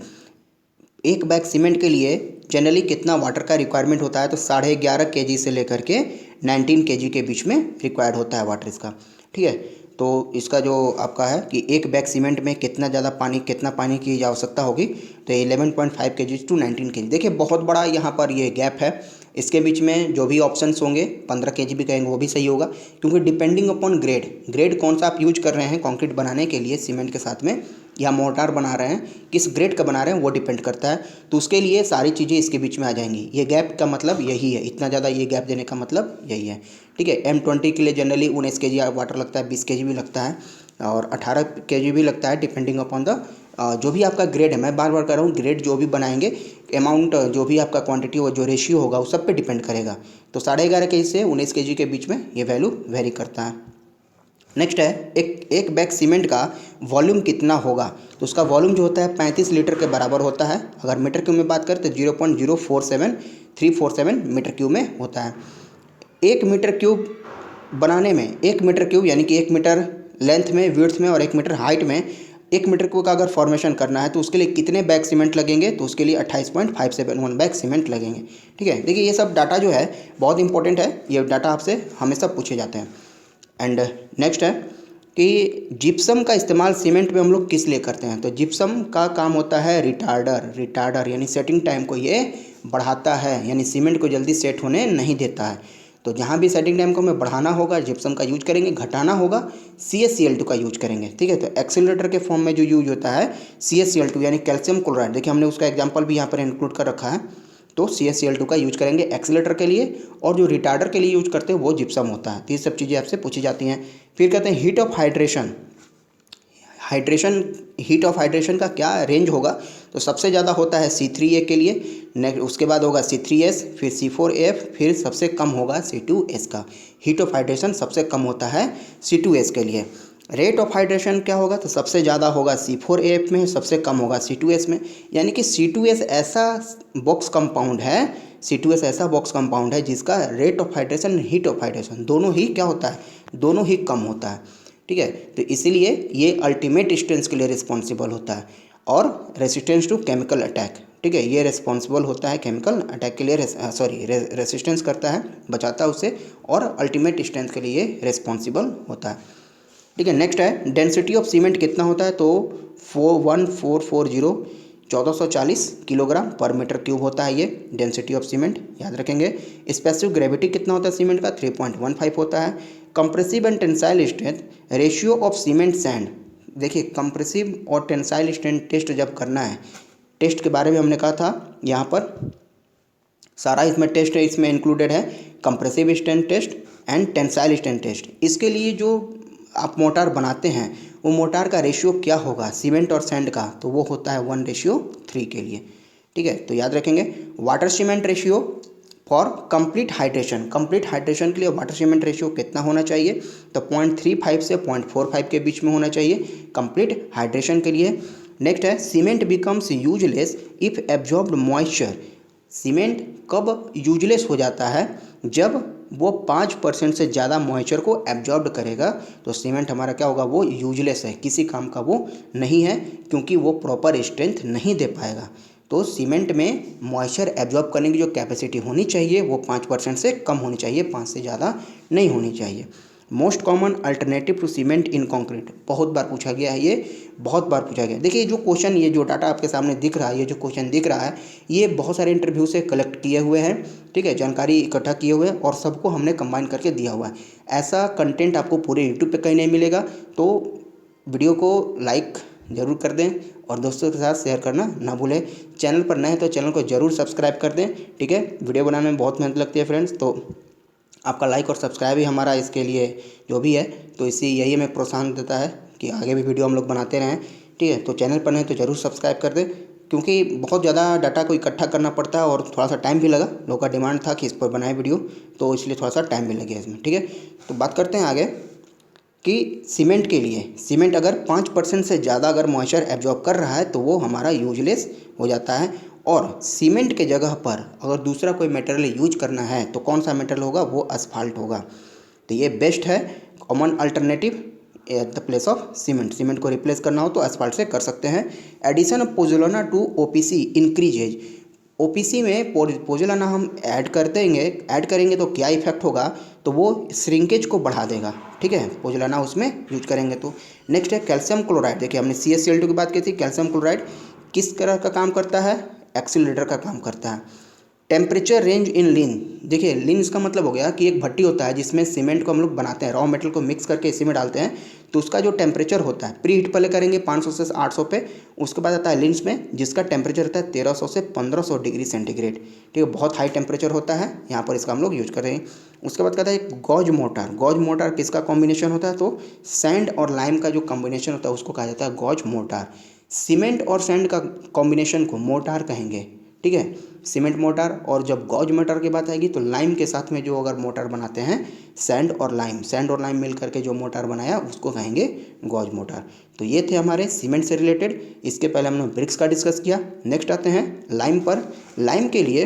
एक बैग सीमेंट के लिए जनरली कितना वाटर का रिक्वायरमेंट होता है, तो 11.5 kg से लेकर के 19 kg के बीच में रिक्वायर्ड होता है वाटर इसका, ठीक है। तो इसका जो आपका है कि एक बैग सीमेंट में कितना पानी की आवश्यकता होगी, तो 11.5 kg टू 19 kg। देखिए बहुत बड़ा यहाँ पर ये गैप है, इसके बीच में जो भी ऑप्शंस होंगे 15 kg भी कहेंगे वो भी सही होगा, क्योंकि डिपेंडिंग अपॉन ग्रेड कौन सा आप यूज कर रहे हैं कंक्रीट बनाने के लिए सीमेंट के साथ में, या मोर्टार बना रहे हैं, किस ग्रेड का बना रहे हैं वो डिपेंड करता है। तो उसके लिए सारी चीज़ें इसके बीच में आ जाएंगी। ये गैप का मतलब यही है, इतना ज़्यादा ये गैप देने का मतलब यही है, ठीक है। M20 के लिए जनरली 19 kg वाटर लगता है, 20 kg भी लगता है और 18 kg भी लगता है, डिपेंडिंग अपॉन द जो भी आपका ग्रेड है। मैं बार बार कह रहा हूँ ग्रेड जो भी बनाएंगे, अमाउंट जो भी आपका क्वांटिटी और जो रेशियो होगा उस सब पे डिपेंड करेगा। तो 11.5 kg से 19 kg के बीच में ये वैल्यू वेरी करता है। नेक्स्ट है एक बैग सीमेंट का वॉल्यूम कितना होगा, तो उसका वॉल्यूम जो होता है 35 लीटर के बराबर होता है। अगर मीटर क्यूब में बात करें तो 0.047347 मीटर क्यूब में होता है। 1 मीटर क्यूब बनाने में, 1 मीटर क्यूब यानी कि 1 मीटर लेंथ में, विड्थ में और 1 मीटर हाइट में 1 मीटर क्यूब का अगर फॉर्मेशन करना है तो उसके लिए कितने बैग सीमेंट लगेंगे, तो उसके लिए 28.571 बैग सीमेंट लगेंगे, ठीक है। देखिए ये सब डाटा जो है बहुत इंपॉर्टेंट है, ये डाटा आपसे हमेशा पूछे जाते हैं। एंड नेक्स्ट है कि जिप्सम का इस्तेमाल सीमेंट में हम लोग किस लिए करते हैं, तो जिप्सम का काम होता है रिटार्डर यानी सेटिंग टाइम को ये बढ़ाता है, यानी सीमेंट को जल्दी सेट होने नहीं देता है। तो जहाँ भी सेटिंग टाइम को हमें बढ़ाना होगा जिप्सम का यूज करेंगे, घटाना होगा CaCl2 का यूज करेंगे, ठीक है। तो एक्सीलरेटर के फॉर्म में जो यूज होता है CaCl2 यानी कैल्शियम क्लोराइड, देखिए हमने उसका एग्जाम्पल भी यहाँ पर इंक्लूड कर रखा है। तो CaCl2 का यूज करेंगे एक्सीलरेटर के लिए, और जो रिटार्डर के लिए यूज करते हैं वो जिप्सम होता है। तो ये सब चीज़ें आपसे पूछी जाती हैं। फिर कहते हैं हीट ऑफ हाइड्रेशन का क्या रेंज होगा, तो सबसे ज़्यादा होता है C3A के लिए, नेक्स्ट उसके बाद होगा C3S, फिर C4F, फिर सबसे कम होगा C2S का। हीट ऑफ हाइड्रेशन सबसे कम होता है C2S के लिए। रेट ऑफ हाइड्रेशन क्या होगा, तो सबसे ज़्यादा होगा C4AF में, सबसे कम होगा C2S में। यानी कि C2S ऐसा बॉक्स कंपाउंड है, C2S ऐसा बॉक्स कंपाउंड है जिसका rate of hydration, heat of hydration दोनों ही क्या होता है, दोनों ही कम होता है। ठीक है, तो इसीलिए ये अल्टीमेट स्ट्रेंथ के लिए रिस्पॉन्सिबल होता है और रेसिस्टेंस टू केमिकल अटैक। ठीक है, ये रिस्पॉन्सिबल होता है केमिकल अटैक के लिए, रेसिस्टेंस करता है, बचाता है उससे, और अल्टीमेट स्ट्रेंथ के लिए रिस्पॉन्सिबल होता है। ठीक है, नेक्स्ट है डेंसिटी ऑफ सीमेंट कितना होता है, तो 1440 1440 किलोग्राम पर मीटर क्यूब होता है ये डेंसिटी ऑफ सीमेंट, याद रखेंगे। स्पेसिफिक ग्रेविटी कितना होता है सीमेंट का, 3.15 होता है। Compressive and tensile strength ratio of cement sand, देखिए कंप्रेसिव और टेंसाइल स्ट्रेंथ टेस्ट जब करना है, टेस्ट के बारे में हमने कहा था, यहाँ पर सारा इसमें टेस्ट है, इसमें इंक्लूडेड है compressive strength test and tensile strength test. इसके लिए जो आप मोटार बनाते हैं वो मोटार का रेशियो क्या होगा सीमेंट और सैंड का, तो वो होता है 1:3 के लिए। ठीक है, तो याद रखेंगे water cement ratio for complete hydration के लिए वाटर सीमेंट रेशियो कितना होना चाहिए, तो 0.35 से 0.45 के बीच में होना चाहिए कंप्लीट हाइड्रेशन के लिए। नेक्स्ट है cement becomes useless if absorbed moisture, cement कब यूजलेस हो जाता है, जब वो 5% से ज़्यादा मॉइस्चर को एब्जॉर्ब करेगा, तो सीमेंट हमारा क्या होगा, वो यूजलेस है, किसी काम का वो नहीं है, क्योंकि वो प्रॉपर स्ट्रेंथ नहीं दे पाएगा। तो सीमेंट में मॉइस्चर एब्जॉर्ब करने की जो कैपेसिटी होनी चाहिए वो 5% से कम होनी चाहिए, 5 से ज़्यादा नहीं होनी चाहिए। Most common alternative to cement in concrete, बहुत बार पूछा गया है, ये बहुत बार पूछा गया। देखिए जो क्वेश्चन, ये जो डाटा आपके सामने दिख रहा है, ये जो क्वेश्चन दिख रहा है, ये बहुत सारे इंटरव्यू से कलेक्ट किए हुए हैं। ठीक है, जानकारी इकट्ठा किए हुए हैं और सबको हमने कंबाइन करके दिया हुआ है। ऐसा कंटेंट आपको पूरे यूट्यूब पे कहीं नहीं मिलेगा, तो वीडियो को लाइक ज़रूर कर दें और दोस्तों के साथ शेयर करना ना भूलें। चैनल पर नए हैं तो चैनल को ज़रूर सब्सक्राइब कर दें। ठीक है, वीडियो बनाने में बहुत मेहनत लगती है फ्रेंड्स, तो आपका लाइक और सब्सक्राइब ही हमारा इसके लिए जो भी है, तो इसी यही हमें प्रोत्साहन देता है कि आगे भी वीडियो हम लोग बनाते रहें। ठीक है, तो चैनल पर नहीं तो ज़रूर सब्सक्राइब कर दें, क्योंकि बहुत ज़्यादा डाटा को इकट्ठा करना पड़ता है और थोड़ा सा टाइम भी लगा, लोगों का डिमांड था कि इस पर बनाए वीडियो, तो इसलिए थोड़ा सा टाइम भी लग गया इसमें। ठीक है, तो बात करते हैं आगे कि सीमेंट के लिए, सीमेंट अगर 5% से ज़्यादा अगर मॉइस्चर एब्जॉर्ब कर रहा है तो वो हमारा यूजलेस हो जाता है, और सीमेंट के जगह पर अगर दूसरा कोई मटेरियल यूज करना है तो कौन सा मटेरियल होगा, वो असफाल्ट होगा। तो ये बेस्ट है common alternative at the place of cement, cement को रिप्लेस करना हो तो असफाल्ट से कर सकते हैं। Addition of pozzolana to OPC increases, OPC में पोजोलाना हम ऐड करेंगे तो क्या इफेक्ट होगा, तो वो श्रिंकेज को बढ़ा देगा। ठीक है, पोजोलाना उसमें यूज करेंगे तो। नेक्स्ट है कैल्शियम क्लोराइड, देखिए हमने CaCl2 की बात की थी, कैल्शियम क्लोराइड किस तरह का काम करता है, एक्सीलरेटर का काम करता है। टेम्परेचर रेंज इन लीन, देखिए लीन इसका मतलब हो गया कि एक भट्टी होता है जिसमें सीमेंट को हम लोग बनाते हैं, रॉ मटेरियल को मिक्स करके इसी में डालते हैं, तो उसका जो टेम्परेचर होता है, प्री हीट पहले करेंगे 500 से 800 पे, उसके बाद आता है लिन्स में जिसका टेम्परेचर होता है 1300 से 1500 डिग्री सेंटीग्रेड। ठीक है, बहुत हाई टेम्परेचर होता है, यहाँ पर इसका हम लोग यूज कर रहे हैं। उसके बाद कहता है गॉज मोटार, गॉज मोटार किसका कॉम्बिनेशन होता है, तो सैंड और लाइम का जो कॉम्बिनेशन होता है उसको कहा जाता है गॉज मोटार। सीमेंट और सैंड का कॉम्बिनेशन को मोटार कहेंगे। ठीक है, सीमेंट मोटार, और जब गॉज मोटार की बात आएगी तो लाइम के साथ में जो अगर मोटार बनाते हैं सैंड और लाइम मिल करके जो मोटार बनाया उसको कहेंगे गॉज मोटार। तो ये थे हमारे सीमेंट से रिलेटेड, इसके पहले हमने ब्रिक्स का डिस्कस किया। नेक्स्ट आते हैं लाइम पर। लाइम के लिए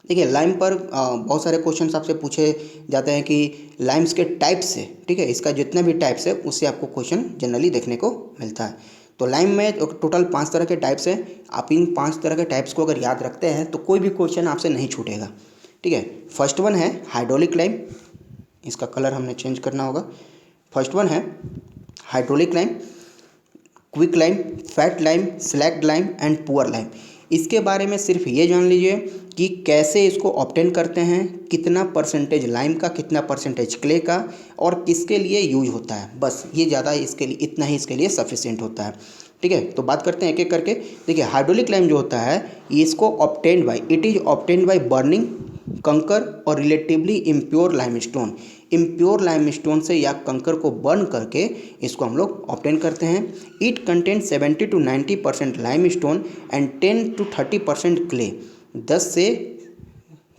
देखिए, लाइम पर बहुत सारे क्वेश्चंस आपसे पूछे जाते हैं कि लाइम्स के टाइप्स से, ठीक है, इसका जितना भी टाइप्स है उससे आपको क्वेश्चन जनरली देखने को मिलता है। तो लाइम में टोटल 5 तरह के टाइप्स हैं, आप इन 5 तरह के टाइप्स को अगर याद रखते हैं तो कोई भी क्वेश्चन आपसे नहीं छूटेगा। ठीक है, फर्स्ट वन है हाइड्रोलिक लाइम, इसका कलर हमने चेंज करना होगा। फर्स्ट वन है hydraulic lime, quick lime, fat lime, slaked lime and poor lime. इसके बारे में सिर्फ ये जान लीजिए कि कैसे इसको ऑब्टेन करते हैं, कितना परसेंटेज लाइम का, कितना परसेंटेज क्ले का, और किसके लिए यूज होता है, बस ये ज़्यादा इसके लिए, इतना ही इसके लिए सफिशिएंट होता है। ठीक है, तो बात करते हैं एक एक करके। देखिए हाइड्रोलिक लाइम जो होता है इसको it is obtained by burning कंकर और relatively impure limestone, impure limestone से या कंकर को बर्न करके इसको हम लोग ऑब्टेन करते हैं। It contain 70 to 90% limestone and 10 to 30% clay, 10 से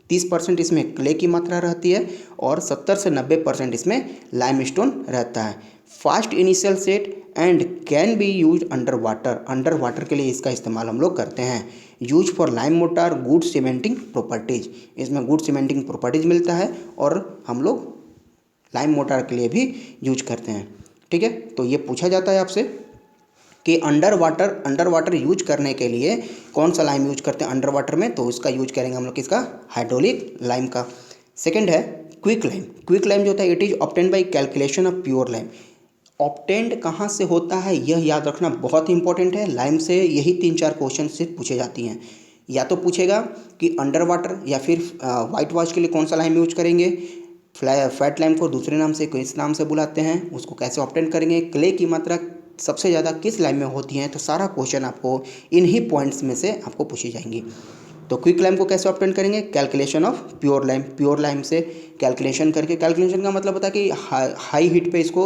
30% इसमें क्ले की मात्रा रहती है और 70 से 90% इसमें लाइमस्टोन रहता है। Fast initial set and can be use under water के लिए इसका इस्तेमाल हम लोग करते हैं। Use for lime motor good cementing properties, इसमें गुड सीमेंटिंग प्रॉपर्टीज मिलता है और हम लोग लाइम मोटार के लिए भी यूज करते हैं। ठीक है, तो ये पूछा जाता है आपसे कि अंडर वाटर यूज करने के लिए कौन सा लाइम यूज करते हैं अंडर वाटर में, तो उसका यूज करेंगे हम लोग किसका, हाइड्रोलिक लाइम का। सेकंड है क्विक लाइम जो होता है it is obtained by calculation of pure lime. Obtained कहाँ से होता है यह याद रखना बहुत ही इंपॉर्टेंट है। लाइम से यही 3-4 क्वेश्चन से पूछे जाती हैं। या तो पूछेगा कि अंडर वाटर या फिर वाइट वॉश के लिए कौन सा लाइम यूज करेंगे, फैट लाइम को दूसरे नाम से किस नाम से बुलाते हैं, उसको कैसे ऑब्टेन करेंगे, क्ले की मात्रा सबसे ज़्यादा किस लाइम में होती है, तो सारा क्वेश्चन आपको इन्हीं पॉइंट्स में से आपको पूछी जाएंगी। तो क्विक लाइम को कैसे ऑब्टेन करेंगे, कैलकुलेशन ऑफ प्योर लाइम से कैलकुलेशन करके, कैलकुलेशन का मतलब होता है कि हाई हीट पे इसको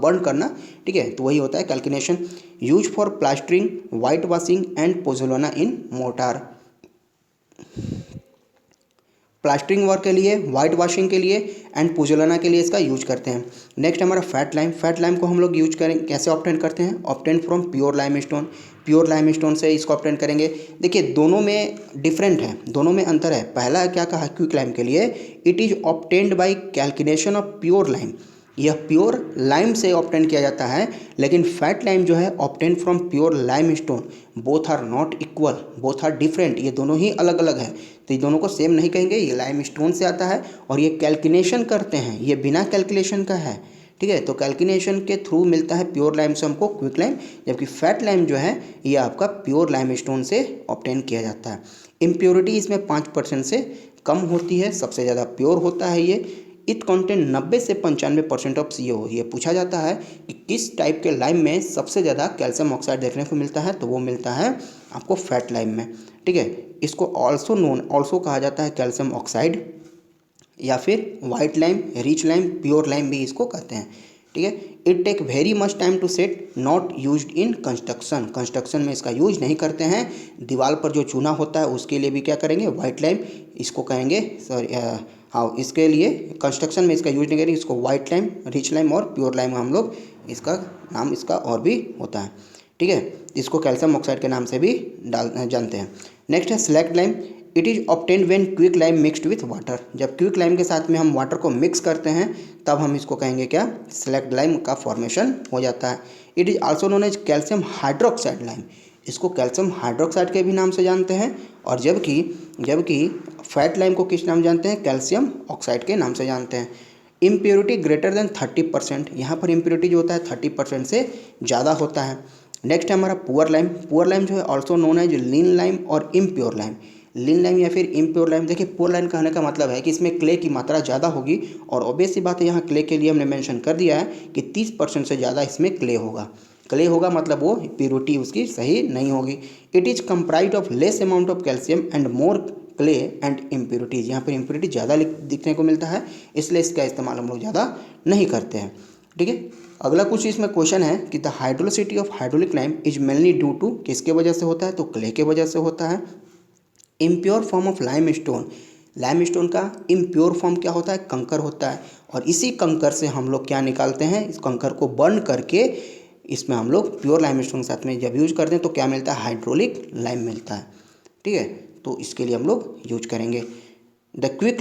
बर्न करना। ठीक है, तो वही होता है calculation. Use for plastering, white washing and pozzolana in mortar, plastering work के लिए, वाइट वॉशिंग के लिए एंड पुजोलाना के लिए इसका यूज करते हैं। नेक्स्ट हमारा फैट लाइम को हम लोग यूज करें कैसे ऑब्टेन करते हैं, obtain from pure lime stone से इसको ऑब्टेन करेंगे। देखिए दोनों में डिफरेंट है, दोनों में अंतर है। पहला क्या कहा क्विक लाइम के लिए, it is obtained by calculation of pure lime, यह प्योर लाइम से ऑब्टेन किया जाता है। लेकिन फैट लाइम जो है obtain from pure limestone, both are not equal, both are different, ये दोनों ही अलग अलग है, तो ये दोनों को सेम नहीं कहेंगे। ये लाइम स्टोन से आता है और ये कैलकुलेशन करते हैं, ये बिना कैलकुलेशन का है। ठीक है, तो कैलकुलेशन के थ्रू मिलता है प्योर लाइम से हमको क्विक लाइम, जबकि फैट लाइम जो है ये आपका प्योर लाइम स्टोन से ऑब्टेन किया जाता है। इम्प्योरिटी इसमें 5% से कम होती है, सबसे ज़्यादा प्योर होता है ये। इट कंटेंट 90 से 95% ऑफ CO। ये पूछा जाता है कि किस टाइप के लाइम में सबसे ज़्यादा कैल्शियम ऑक्साइड देखने को मिलता है, तो वो मिलता है आपको फैट लाइम में। ठीक है, इसको ऑल्सो कहा जाता है कैल्शियम ऑक्साइड या फिर white lime, rich lime, pure lime भी इसको कहते हैं। ठीक है, it take very much time to set, not used in construction में इसका यूज नहीं करते हैं। दीवार पर जो चूना होता है उसके लिए भी क्या करेंगे, वाइट लाइम इसको कहेंगे, हाँ इसके लिए कंस्ट्रक्शन में इसका यूज नहीं करेंगे, इसको वाइट लाइम, रिच लाइम और प्योर लाइम हम लोग इसका नाम इसका और भी होता है। ठीक है, इसको कैल्शियम ऑक्साइड के नाम से भी जानते हैं। नेक्स्ट है slaked lime, it is obtained when quick lime mixed with water, जब क्विक लाइम के साथ में हम वाटर को मिक्स करते हैं तब हम इसको कहेंगे क्या, स्लैक्ड लाइम का फॉर्मेशन हो जाता है। It is also known as calcium hydroxide lime, इसको कैल्शियम हाइड्रोक्साइड के भी नाम से जानते हैं। और जबकि फैट लाइम को किस नाम जानते हैं, कैल्शियम ऑक्साइड के नाम से जानते हैं। इम्प्योरिटी ग्रेटर देन 30%, यहाँ पर इम्प्योरिटी जो होता है 30% से ज़्यादा होता है। नेक्स्ट है हमारा पुअर लाइम जो है also known as lean lime और इम्प्योर लाइम। लीन लाइम या फिर इम्प्योर लाइम, देखिए पुअर लाइम कहने का मतलब है कि इसमें क्ले की मात्रा ज़्यादा होगी, और ऑब्वियस सी बात है यहाँ क्ले के लिए हमने मेंशन कर दिया है कि 30% से ज़्यादा इसमें क्ले होगा, मतलब वो प्योरिटी उसकी सही नहीं होगी। It is comprise of less amount of calcium and more clay and impurities, यहाँ पर इम्प्योरिटी ज़्यादा दिखने को मिलता है, इसलिए इसका इस्तेमाल हम लोग ज़्यादा नहीं करते हैं। ठीक है, अगला कुछ इसमें क्वेश्चन है कि the hydraulicity of hydraulic lime is mainly due to, किसके वजह से होता है, तो क्ले के वजह से होता है। Impure form of lime stone का इम्प्योर फॉर्म क्या होता है, कंकर होता है, और इसी कंकर से हम लोग क्या निकालते हैं, इस कंकर को बर्न करके इसमें हम लोग प्योर लाइम स्टोन के साथ में जब यूज करते हैं तो क्या मिलता है, हाइड्रोलिक लाइम मिलता है। ठीक है, तो इसके लिए हम लोग यूज करेंगे। The quick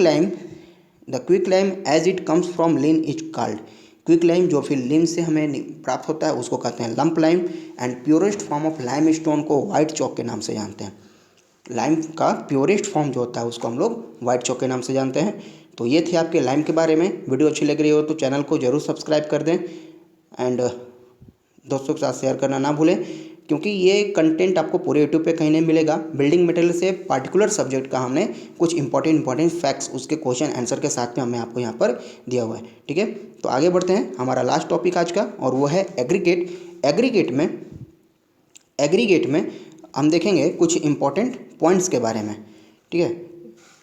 lime as it comes from lean is called, quick lime जो फिर लीन से हमें प्राप्त होता है उसको कहते हैं lump lime. And purest form of lime stone को वाइट चॉक के नाम से जानते हैं। लाइम का प्योरेस्ट फॉर्म जो होता है उसको हम लोग वाइट चॉक के नाम से जानते हैं। तो ये थे आपके लाइम के बारे में। वीडियो अच्छी लग रही हो तो चैनल को जरूर सब्सक्राइब कर दें एंड दोस्तों के साथ शेयर करना ना भूलें, क्योंकि ये कंटेंट आपको पूरे यूट्यूब पे कहीं नहीं मिलेगा। बिल्डिंग मटेरियल से पार्टिकुलर सब्जेक्ट का हमने कुछ इंपॉर्टेंट फैक्ट्स उसके क्वेश्चन आंसर के साथ में हमने आपको यहाँ पर दिया हुआ है। ठीक है, तो आगे बढ़ते हैं, हमारा लास्ट टॉपिक आज का और वो है एग्रीगेट। एग्रीगेट में हम देखेंगे कुछ इंपॉर्टेंट पॉइंट्स के बारे में। ठीक है,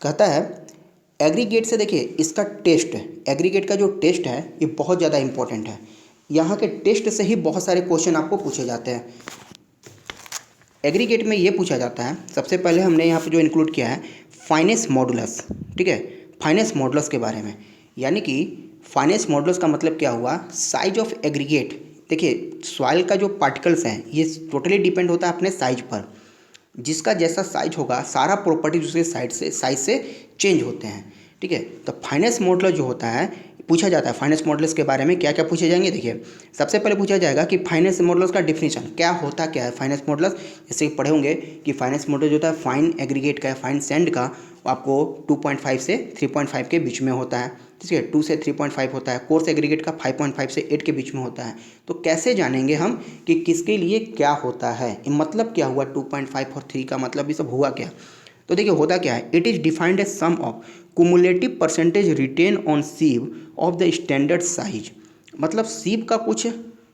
कहता है एग्रीगेट से, देखिए इसका टेस्ट, एग्रीगेट का जो टेस्ट है ये बहुत ज़्यादा इंपॉर्टेंट है। यहाँ के टेस्ट से ही बहुत सारे क्वेश्चन आपको पूछे जाते हैं। एग्रीगेट में ये पूछा जाता है, सबसे पहले हमने यहाँ पर जो इंक्लूड किया है फाइनेंस मॉडुलस, ठीक है, फाइनेंस मॉडुलस के बारे में। यानी कि फाइनेंस मॉडुलस का मतलब क्या हुआ, साइज ऑफ एग्रीगेट। देखिए सॉइल का जो पार्टिकल्स हैं ये टोटली डिपेंड होता है अपने साइज पर। जिसका जैसा साइज होगा सारा प्रॉपर्टीज उसके साइज से चेंज होते हैं, ठीक है। तो फाइनेंस मॉडुलस जो होता है, पूछा जाता है फाइनेंस मॉडुलस के बारे में क्या क्या पूछे जाएंगे। देखिए सबसे पहले पूछा जाएगा कि फाइनेंस मॉडुलस का डिफिनीशन क्या होता क्या है। फाइनेंस मॉडुलस जैसे पढ़े होंगे कि फाइनेंस मॉडुलस जो होता है फाइन एग्रीगेट का, फाइन सैंड का, आपको 2.5 से 3.5 के बीच में होता है, ठीक है। 2 से 3.5 होता है। कोर्स एग्रीगेट का 5.5 से 8 के बीच में होता है। तो कैसे जानेंगे हम कि किसके लिए क्या होता है, मतलब क्या हुआ 2.5 और 3 का मतलब ये सब हुआ क्या। तो देखिए होता क्या है, it is defined as sum of cumulative percentage retained on sieve of the standard size. मतलब सीव का कुछ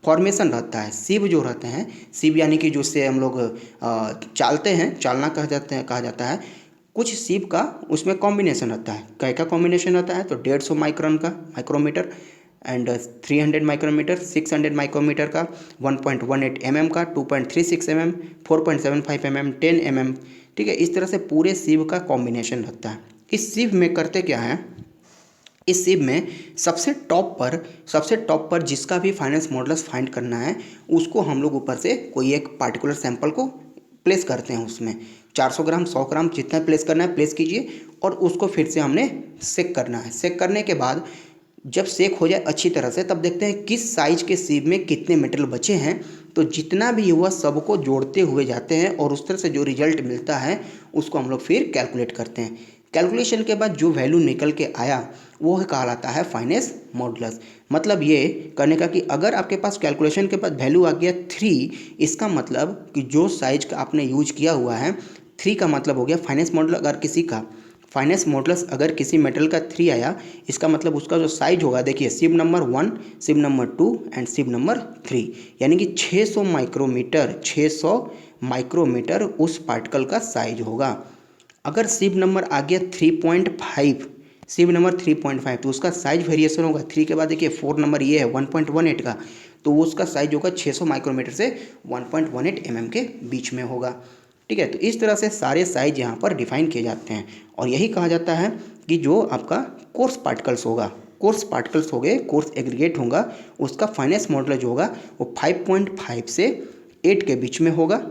फॉर्मेशन रहता है। सीव जो रहते हैं, सीव यानी कि जिससे हम लोग चालते हैं, चालना कहा जाता है। कुछ सीव का उसमें कॉम्बिनेशन रहता है। क्या क्या कॉम्बिनेशन रहता है, तो 150 माइक्रोन का माइक्रोमीटर एंड 300 माइक्रोमीटर, 600 माइक्रोमीटर का, 1.18 mm का, 2.36 mm, 4.75 mm, 10 mm, ठीक है। इस तरह से पूरे सीव का कॉम्बिनेशन रहता है। इस सीव में करते क्या है, इस सीव में सबसे टॉप पर जिसका भी फाइनेंस मॉडुलस फाइंड करना है उसको हम लोग ऊपर से कोई एक पार्टिकुलर सैंपल को प्लेस करते हैं। उसमें 400 ग्राम 100 ग्राम जितना प्लेस करना है प्लेस कीजिए और उसको फिर से हमने सेक करना है। सेक करने के बाद जब सेक हो जाए अच्छी तरह से तब देखते हैं किस साइज के सीव में कितने मेटल बचे हैं। तो जितना भी हुआ सबको जोड़ते हुए जाते हैं और उस तरह से जो रिजल्ट मिलता है उसको हम लोग फिर कैलकुलेट करते हैं। कैलकुलेशन के बाद जो वैल्यू निकल के आया वो कहलाता है फाइनेंस मॉडुलस। मतलब ये करने का कि अगर आपके पास कैलकुलेशन के बाद वैल्यू आ गया 3, इसका मतलब कि जो साइज का आपने यूज किया हुआ है 3 का मतलब हो गया फाइनेंस मॉडुलस। अगर किसी का फाइनेंस मॉडुलस अगर किसी मेटल का 3 आया, इसका मतलब उसका जो साइज होगा, देखिए sieve number 1, sieve number 2 and sieve number 3, यानी कि 600 माइक्रोमीटर उस पार्टिकल का साइज होगा। अगर सिव नंबर आ गया 3.5, सिव नंबर 3.5, तो उसका साइज वेरिएशन होगा। 3 के बाद देखिए 4 नंबर ये है 1.18 का, तो वो उसका साइज होगा 600 माइक्रोमीटर से 1.18 mm के बीच में होगा, ठीक है। तो इस तरह से सारे साइज यहाँ पर डिफाइन किए जाते हैं और यही कहा जाता है कि जो आपका कोर्स पार्टिकल्स होगा, कोर्स पार्टिकल्स हो गए, कोर्स एग्रीगेट होगा, उसका फाइनेंस मॉडुलस जो होगा वो 5.5 से 8 के बीच में होगा।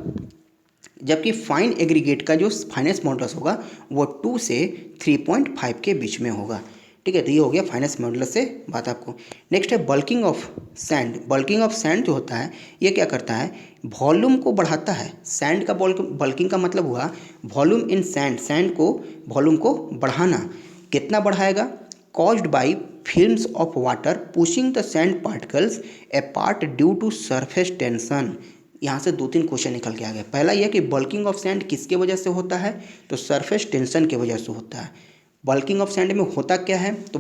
जबकि फाइन एग्रीगेट का जो फाइनेंस मॉडुलस होगा वो 2 से 3.5 के बीच में होगा, ठीक है। तो ये हो गया फाइनेंस मॉडुलस से बात आपको। नेक्स्ट है bulking of sand. Bulking of sand जो होता है ये क्या करता है, वॉल्यूम को बढ़ाता है। सैंड का बल्किंग का मतलब हुआ वॉल्यूम इन सैंड, सैंड को वॉल्यूम को बढ़ाना। कितना बढ़ाएगा, caused by films of water pushing the sand particles apart due to surface tension. यहाँ से 2-3 क्वेश्चन निकल के आ गया। पहला यह कि बल्किंग ऑफ सैंड किसके वजह से होता है, तो सरफेस टेंशन की वजह से होता है। बल्किंग ऑफ सैंड में होता क्या है, तो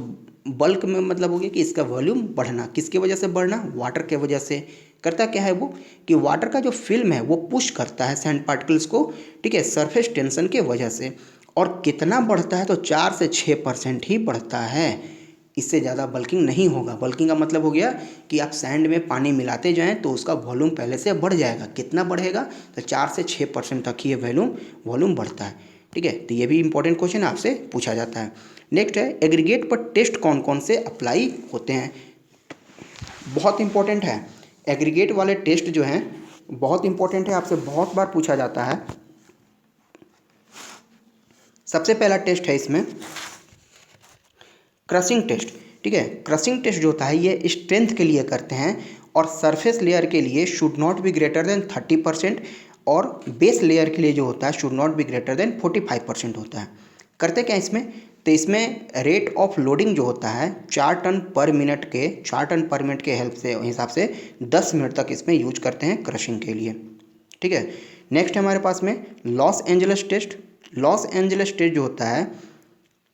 बल्क में मतलब हो गया कि इसका वॉल्यूम बढ़ना। किसकी वजह से बढ़ना, वाटर के वजह से। करता क्या है वो कि वाटर का जो फिल्म है वो पुश करता है सैंड पार्टिकल्स को, ठीक है, सरफेस टेंशन के वजह से। और कितना बढ़ता है, तो 4 से 6% ही बढ़ता है, इससे ज़्यादा बल्किंग नहीं होगा। बल्किंग का मतलब हो गया कि आप सैंड में पानी मिलाते जाएं तो उसका वॉल्यूम पहले से बढ़ जाएगा। कितना बढ़ेगा, तो 4 से 6% तक ही ये वॉल्यूम बढ़ता है, ठीक है। तो ये भी इंपॉर्टेंट क्वेश्चन आपसे पूछा जाता है। नेक्स्ट है एग्रीगेट पर टेस्ट कौन कौन से अप्लाई होते हैं। बहुत इंपॉर्टेंट है, एग्रीगेट वाले टेस्ट जो हैं बहुत इंपॉर्टेंट है, आपसे बहुत बार पूछा जाता है। सबसे पहला टेस्ट है इसमें क्रशिंग टेस्ट, ठीक है। क्रशिंग टेस्ट जो होता है ये स्ट्रेंथ के लिए करते हैं और सरफेस लेयर के लिए should not be greater than 30% और बेस लेयर के लिए जो होता है should not be greater than 45% होता है। करते क्या इसमें, तो इसमें रेट ऑफ लोडिंग जो होता है 4 टन पर मिनट के हेल्प से हिसाब से 10 मिनट तक इसमें यूज करते हैं क्रशिंग के लिए, ठीक है। नेक्स्ट हमारे पास में Los Angeles test. Los Angeles test जो होता है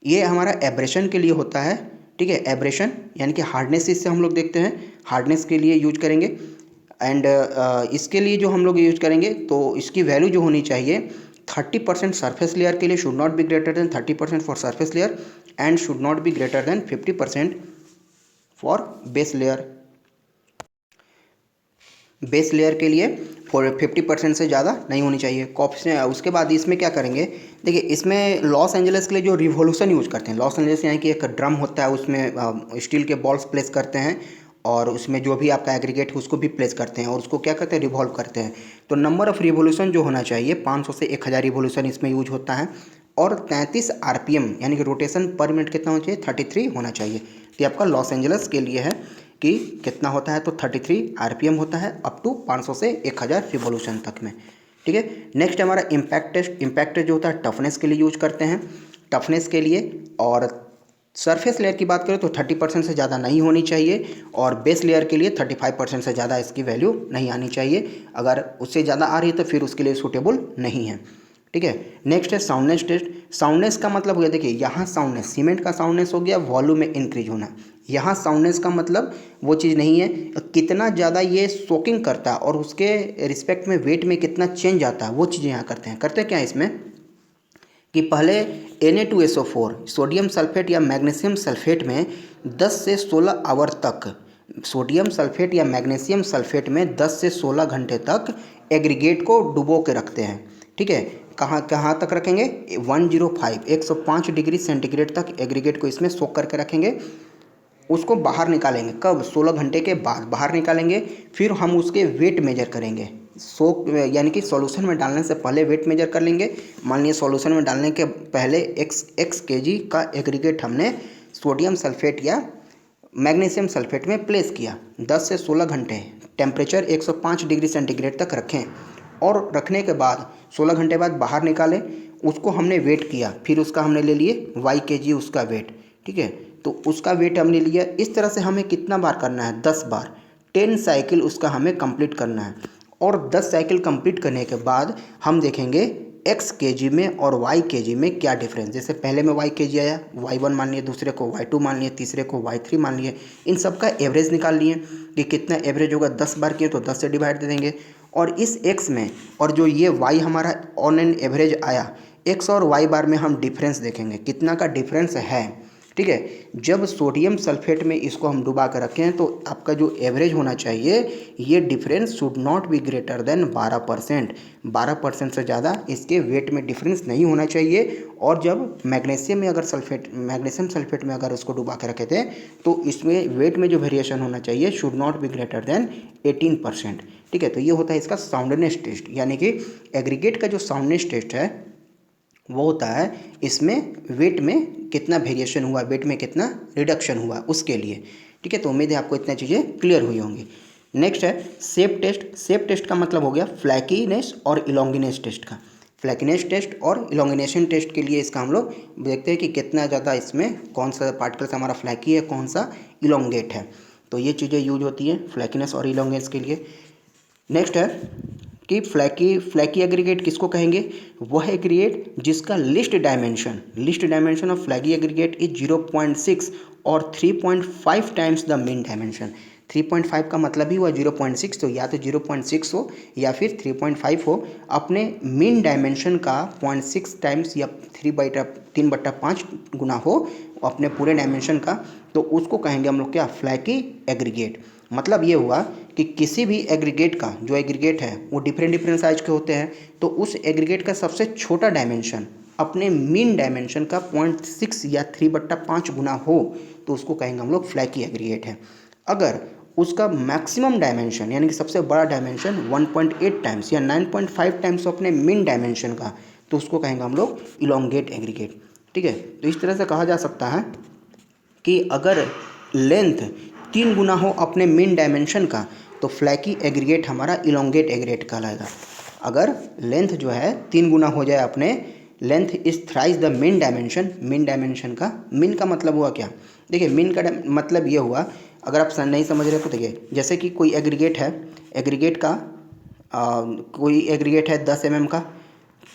ये हमारा एब्रेशन के लिए होता है, ठीक है। एब्रेशन यानी कि हार्डनेस, इससे हम लोग देखते हैं हार्डनेस के लिए यूज करेंगे। एंड इसके लिए जो हम लोग यूज करेंगे तो इसकी वैल्यू जो होनी चाहिए 30% सरफेस लेयर के लिए should not be greater than 30% for surface layer and should not be greater than 50% for base layer. Base layer के लिए 50% से ज़्यादा नहीं होनी चाहिए। कॉप्स उसके बाद इसमें क्या करेंगे, देखिए इसमें लॉस एंजल्स के लिए जो रिवोल्यूशन यूज़ करते हैं, लॉस एंजल्स यानी कि एक ड्रम होता है, उसमें स्टील के बॉल्स प्लेस करते हैं और उसमें जो भी आपका एग्रीगेट है उसको भी प्लेस करते हैं और उसको क्या करते हैं, रिवॉल्व करते हैं। तो नंबर ऑफ़ रिवोल्यूशन जो होना चाहिए 500 से 1000 रिवोल्यूशन इसमें यूज होता है और 33 आरपीएम यानी कि रोटेशन पर मिनट कितना होना चाहिए, 33 होना चाहिए। तो ये आपका लॉस एंजल्स के लिए है कि कितना होता है, तो 33 आरपीएम होता है अप टू 500 से 1000 रिवोल्यूशन तक में। ठीक है, नेक्स्ट हमारा इम्पैक्ट टेस्ट। इम्पैक्ट टेस्ट जो होता है टफनेस के लिए यूज करते हैं, टफनेस के लिए। और सरफेस लेयर की बात करें तो 30% से ज़्यादा नहीं होनी चाहिए और बेस लेयर के लिए 35% से ज़्यादा इसकी वैल्यू नहीं आनी चाहिए। अगर उससे ज़्यादा आ रही है तो फिर उसके लिए सूटेबल नहीं है। ठीक है, नेक्स्ट है साउंडनेस टेस्ट। साउंडनेस का मतलब हो गया, देखिए यहाँ साउंडनेस, सीमेंट का साउंडनेस हो गया वॉल्यूम में इंक्रीज होना। यहाँ साउंडनेस का मतलब वो चीज़ नहीं है, कितना ज़्यादा ये सोकिंग करता है और उसके रिस्पेक्ट में वेट में कितना चेंज आता है, वो चीज़ें यहाँ करते हैं। करते क्या है इसमें कि पहले Na2SO4 सोडियम सल्फेट या मैग्नीशियम सल्फेट में 10 से 16 आवर तक, सोडियम सल्फेट या मैग्नीशियम सल्फेट में 10 से 16 घंटे तक एग्रीगेट को डुबो के रखते हैं। ठीक है, कहाँ तक रखेंगे, 105 डिग्री सेंटीग्रेड तक एग्रीगेट को इसमें सोक करके रखेंगे। उसको बाहर निकालेंगे कब, 16 घंटे के बाद बाहर निकालेंगे। फिर हम उसके वेट मेजर करेंगे, सोक यानी कि सॉल्यूशन में डालने से पहले वेट मेजर कर लेंगे। मान लीजिए सॉल्यूशन में डालने के पहले x kg का एग्रीगेट हमने सोडियम सल्फेट या मैग्नीशियम सल्फेट में प्लेस किया। 10 से 16 घंटे टेम्परेचर 105 डिग्री सेंटीग्रेड तक रखें और रखने के बाद 16 घंटे बाद बाहर निकालें। उसको हमने वेट किया, फिर उसका हमने ले लिए y kg उसका वेट। ठीक है, तो उसका वेट हमने लिया। इस तरह से हमें कितना बार करना है, 10 बार, 10 साइकिल उसका हमें कंप्लीट करना है। और 10 साइकिल कंप्लीट करने के बाद हम देखेंगे x kg में और y kg में क्या डिफरेंस। जैसे पहले में y kg आया, y1 मान लिए, दूसरे को y2 मान लिए, तीसरे को y3 मान लिए। इन सब का एवरेज निकाल लिए कि कितना एवरेज होगा। 10 बार किए तो 10 से डिवाइड दे देंगे और इस x में और जो ये y हमारा ऑन एन एवरेज आया, x और y बार में हम डिफरेंस देखेंगे कितना का डिफरेंस है। ठीक है, जब सोडियम सल्फेट में इसको हम डुबा कर रखें तो आपका जो एवरेज होना चाहिए, ये difference should not be greater than 12%। 12% से ज़्यादा इसके वेट में डिफरेंस नहीं होना चाहिए। और जब मैग्नीशियम सल्फेट में अगर उसको डुबा के रखे थे तो इसमें वेट में जो वेरिएशन होना चाहिए should not be greater than 18%। ठीक है, तो ये होता है इसका साउंडनेस टेस्ट, यानी कि एग्रीगेट का जो साउंडनेस टेस्ट है वो होता है इसमें वेट में कितना वेरिएशन हुआ, वेट में कितना रिडक्शन हुआ उसके लिए। ठीक है, तो उम्मीद है आपको इतनी चीज़ें क्लियर हुई होंगी। नेक्स्ट है शेप टेस्ट। शेप टेस्ट का मतलब हो गया फ्लैकीनेस और इलोंगिनेस टेस्ट का। फ्लैकीनेस टेस्ट और इलोंगिनेशन टेस्ट के लिए इसका हम लोग देखते हैं कि कितना ज़्यादा इसमें कौन सा पार्टिकल्स हमारा फ्लैकी है, कौन सा इलोंगेट है। तो ये चीज़ें यूज होती हैं फ्लैकीनेस और इलोंगेस के लिए। नेक्स्ट है कि फ्लैकी एग्रीगेट किसको कहेंगे, वह एग्रीगेट जिसका least dimension of flaky aggregate is 0.6 और 3.5 टाइम्स द मीन डायमेंशन। 3.5 का मतलब ही हुआ 0.6, तो या तो 0.6 हो या फिर 3.5 हो, अपने मीन डायमेंशन का 0.6 टाइम्स या 3/5 गुना हो अपने पूरे डायमेंशन का, तो उसको कहेंगे हम लोग क्या, फ्लैकी एग्रीगेट। मतलब ये हुआ कि किसी भी एग्रीगेट का जो एग्रीगेट है वो डिफरेंट साइज के होते हैं, तो उस एग्रीगेट का सबसे छोटा डायमेंशन अपने मीन डायमेंशन का 0.6 या 3/5 गुना हो तो उसको कहेंगे हम लोग फ्लैकी एग्रीगेट है। अगर उसका मैक्सिमम डायमेंशन यानी कि सबसे बड़ा डायमेंशन 1.8 टाइम्स या 9.5 टाइम्स अपने मीन डायमेंशन का, तो उसको कहेंगे हम लोग इलोंगेट एग्रीगेट। ठीक है, तो इस तरह से कहा जा सकता है कि अगर लेंथ 3 गुना हो अपने मीन डायमेंशन का तो फ्लैकी एग्रीगेट हमारा इलोंगेट एग्रीगेट कहलाएगा। अगर लेंथ जो है 3 गुना हो जाए अपने, length is thrice the mean dimension का। मीन का मतलब हुआ क्या, देखिए मीन का मतलब ये हुआ, अगर आप नहीं समझ रहे तो देखिए, जैसे कि कोई एग्रीगेट है, एग्रीगेट का कोई एग्रीगेट है 10 mm का,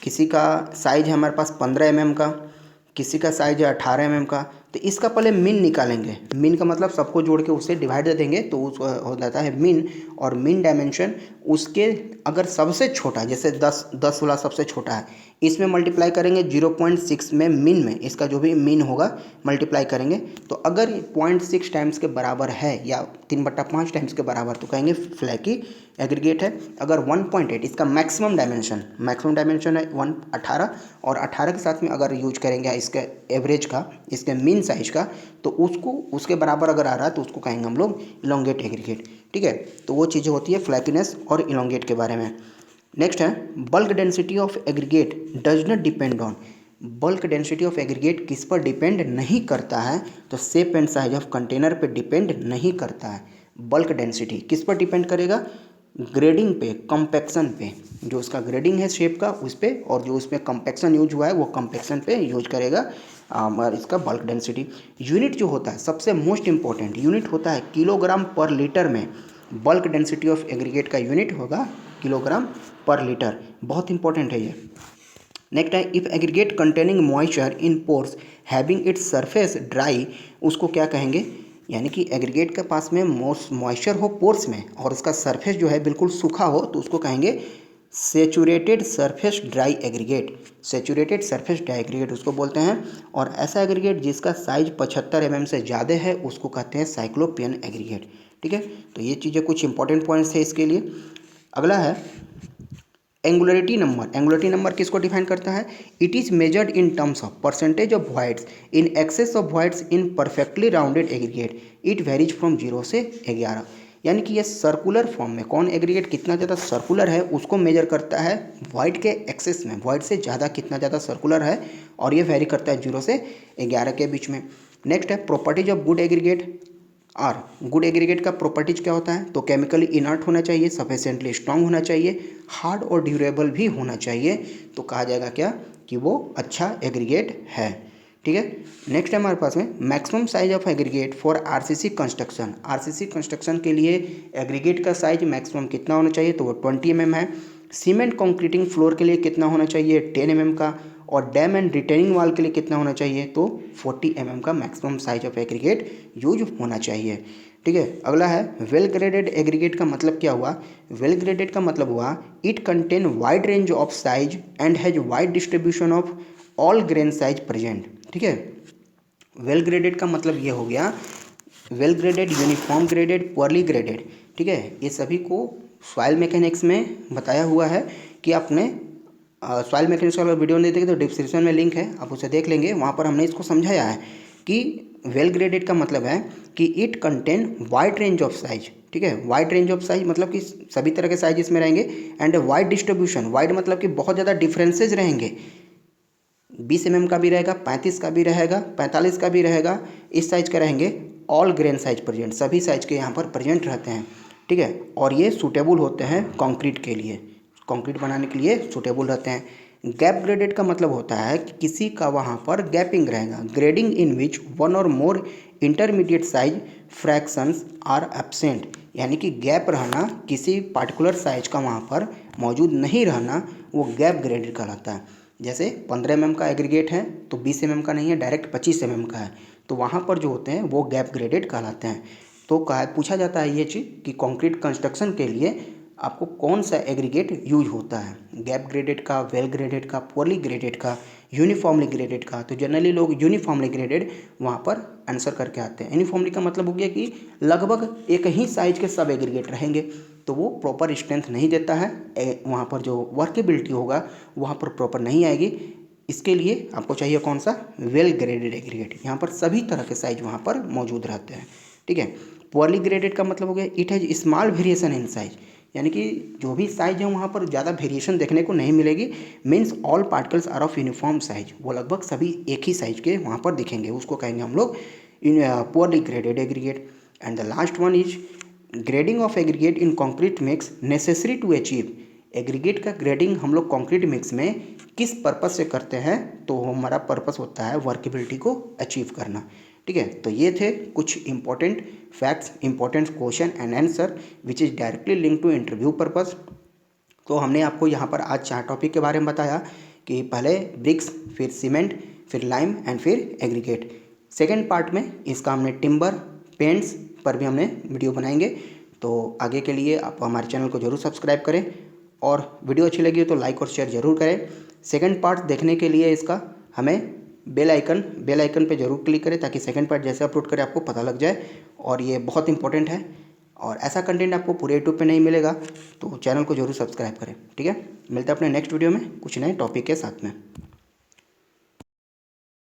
किसी का साइज है हमारे पास 15 mm का, किसी का साइज है 18 mm का। तो इसका पहले मीन निकालेंगे। मीन का मतलब सबको जोड़ के उससे डिवाइड दे देंगे तो उस हो जाता है मीन। और मीन डायमेंशन उसके अगर सबसे छोटा, जैसे 10 वाला सबसे छोटा है, इसमें मल्टीप्लाई करेंगे 0.6 में मीन में, इसका जो भी मीन होगा मल्टीप्लाई करेंगे। तो अगर 0.6 टाइम्स के बराबर है या 3/5 टाइम्स के बराबर तो कहेंगे फ्लैकी एग्रीगेट है। अगर 1.8 इसका मैक्सिमम डायमेंशन है 18 और 18 के साथ में अगर यूज करेंगे इसके एवरेज का, इसके मीन साइज का, तो उसको उसके बराबर अगर आ रहा है तो उसको कहेंगे हम लोग इलोंगेट एग्रीगेट। ठीक है, तो वो चीज़ें होती है फ्लैकीनेस और इलोंगेट के बारे में। नेक्स्ट है bulk density of aggregate does not depend on. Bulk density of aggregate किस पर डिपेंड नहीं करता है, तो shape and size of container पे डिपेंड नहीं करता है। बल्क डेंसिटी किस पर डिपेंड करेगा, ग्रेडिंग पे, कॉम्पैक्शन पे, जो उसका ग्रेडिंग है शेप का उस पर, और जो उसमें कॉम्पैक्शन यूज हुआ है वो कॉम्पैक्शन पे यूज करेगा इसका बल्क डेंसिटी। यूनिट जो होता है सबसे मोस्ट इंपॉर्टेंट यूनिट होता है किलोग्राम पर लीटर में। बल्क डेंसिटी ऑफ एग्रीगेट का यूनिट होगा किलोग्राम पर लीटर, बहुत इंपॉर्टेंट है ये। नेक्स्ट है if aggregate containing moisture in pores having its surface dry, उसको क्या कहेंगे, यानी कि एग्रीगेट के पास में मॉइस्चर हो पोर्स में और उसका सरफेस जो है बिल्कुल सूखा हो तो उसको कहेंगे saturated surface dry aggregate. Saturated surface dry aggregate उसको बोलते हैं। और ऐसा एग्रीगेट जिसका साइज 75 mm से ज़्यादा है उसको कहते हैं साइक्लोपियन एग्रीगेट। ठीक है, तो ये चीज़ें कुछ इंपॉर्टेंट पॉइंट्स है इसके लिए। अगला है एंगुलरिटी नंबर। एंगुलरिटी नंबर किसको डिफाइन करता है, it is measured in terms of percentage of voids in excess of voids in perfectly rounded aggregate, it varies from 0 से 11। यानी कि ये सर्कुलर फॉर्म में कौन एग्रीगेट कितना ज़्यादा सर्कुलर है उसको मेजर करता है वॉइड के एक्सेस में, वॉइड से ज़्यादा कितना ज़्यादा सर्कुलर है, और ये वेरी करता है 0 से 11 के बीच में। नेक्स्ट है प्रॉपर्टीज ऑफ गुड एग्रीगेट। और गुड एग्रीगेट का प्रॉपर्टीज क्या होता है, तो केमिकली इनर्ट होना चाहिए, सफिशिएंटली स्ट्रांग होना चाहिए, हार्ड और ड्यूरेबल भी होना चाहिए, तो कहा जाएगा क्या कि वो अच्छा एग्रीगेट है। ठीक है, नेक्स्ट है हमारे पास में maximum size of aggregate for RCC construction. RCC construction के लिए एग्रीगेट का साइज मैक्सिमम कितना होना चाहिए, तो वो 20 mm है। सीमेंट कंक्रीटिंग फ्लोर के लिए कितना होना चाहिए, 10 mm का। और डैम एंड रिटेनिंग वाल के लिए कितना होना चाहिए, तो 40 mm का maximum size of aggregate use होना चाहिए। ठीक है, अगला है वेल ग्रेडेड एग्रीगेट का मतलब क्या हुआ। वेल ग्रेडेड का मतलब हुआ it contain wide range of size and has wide distribution of all grain size present. ठीक है, वेल ग्रेडेड का मतलब ये हो गया well graded, uniform graded, poorly graded. ठीक है, ये सभी को सॉइल मैकेनिक्स में बताया हुआ है कि आपने सॉइल मैकेनिक्स वाला वीडियो नहीं देखे तो डिस्क्रिप्शन में लिंक है, आप उसे देख लेंगे, वहाँ पर हमने इसको समझाया है कि वेल ग्रेडेड का मतलब है कि it contain wide range of size. ठीक है, वाइड रेंज ऑफ साइज मतलब कि सभी तरह के साइज इसमें रहेंगे, एंड वाइड डिस्ट्रीब्यूशन, वाइड मतलब कि बहुत ज़्यादा डिफरेंसेज रहेंगे, 20 mm का भी रहेगा, 35 का भी रहेगा, 45 का भी रहेगा, इस साइज का रहेंगे, ऑल ग्रेन साइज प्रेजेंट, सभी साइज के यहाँ पर प्रेजेंट रहते हैं। ठीक है, और ये सूटेबल होते हैं कंक्रीट के लिए, कंक्रीट बनाने के लिए सूटेबल रहते हैं। गैप ग्रेडेड का मतलब होता है कि किसी का वहाँ पर गैपिंग रहेगा, ग्रेडिंग इन विच वन और more intermediate size fractions are absent, यानी कि गैप रहना, किसी पार्टिकुलर साइज का वहाँ पर मौजूद नहीं रहना, वो गैप ग्रेडेड कहलाता है। जैसे 15 mm का एग्रीगेट है तो 20 mm का नहीं है, डायरेक्ट 25 mm का है, तो वहाँ पर जो होते हैं वो गैप ग्रेडेड कहलाते हैं। तो पूछा जाता है ये चीज़ कि कंक्रीट कंस्ट्रक्शन के लिए आपको कौन सा एग्रीगेट यूज होता है, गैप ग्रेडेड का, वेल ग्रेडेड का, पुअरली ग्रेडेड का, यूनिफॉर्मली ग्रेडेड का। तो जनरली लोग यूनिफॉर्मली ग्रेडेड वहाँ पर आंसर करके आते हैं। यूनिफॉर्मली का मतलब हो गया कि लगभग एक ही साइज के सब एग्रीगेट रहेंगे, तो वो प्रॉपर स्ट्रेंथ नहीं देता है, वहाँ पर जो वर्केबिलिटी होगा वहाँ पर प्रॉपर नहीं आएगी। इसके लिए आपको चाहिए कौन सा, वेल ग्रेडेड एग्रीगेट, यहाँ पर सभी तरह के साइज वहाँ पर मौजूद रहते हैं। ठीक है, पुअरली ग्रेडेड का मतलब हो गया it has small variation in size, यानी कि जो भी साइज है वहाँ पर ज़्यादा वेरिएशन देखने को नहीं मिलेगी, means all particles are of uniform size, वो लगभग सभी एक ही साइज के वहाँ पर दिखेंगे, उसको कहेंगे हम लोग poorly graded aggregate. And the last one is grading of aggregate in concrete mix necessary to achieve. Aggregate का ग्रेडिंग हम लोग कॉन्क्रीट मिक्स में किस पर्पज़ से करते हैं, तो हमारा पर्पज़ होता है वर्केबिलिटी को अचीव करना। ठीक है, तो ये थे कुछ important facts, important question and answer which is directly link to interview purpose. तो हमने आपको यहाँ पर आज 4 टॉपिक के बारे में बताया कि पहले ब्रिक्स, फिर सीमेंट, फिर लाइम एंड फिर एग्रीगेट। सेकेंड पार्ट में इसका हमने टिम्बर, पेंट्स पर भी हमने वीडियो बनाएंगे। तो आगे के लिए आप हमारे चैनल को जरूर सब्सक्राइब करें। और वीडियो अच्छी लगी हो तो लाइक और शेयर ज़रूर करें। सेकंड पार्ट देखने के लिए इसका हमें बेल आइकन पे ज़रूर क्लिक करें ताकि सेकंड पार्ट जैसे अपलोड करें आपको पता लग जाए, और ये बहुत इंपॉर्टेंट है और ऐसा कंटेंट आपको पूरे यूट्यूब पे नहीं मिलेगा, तो चैनल को ज़रूर सब्सक्राइब करें। ठीक है, मिलते हैं अपने नेक्स्ट वीडियो में कुछ नए टॉपिक के साथ में।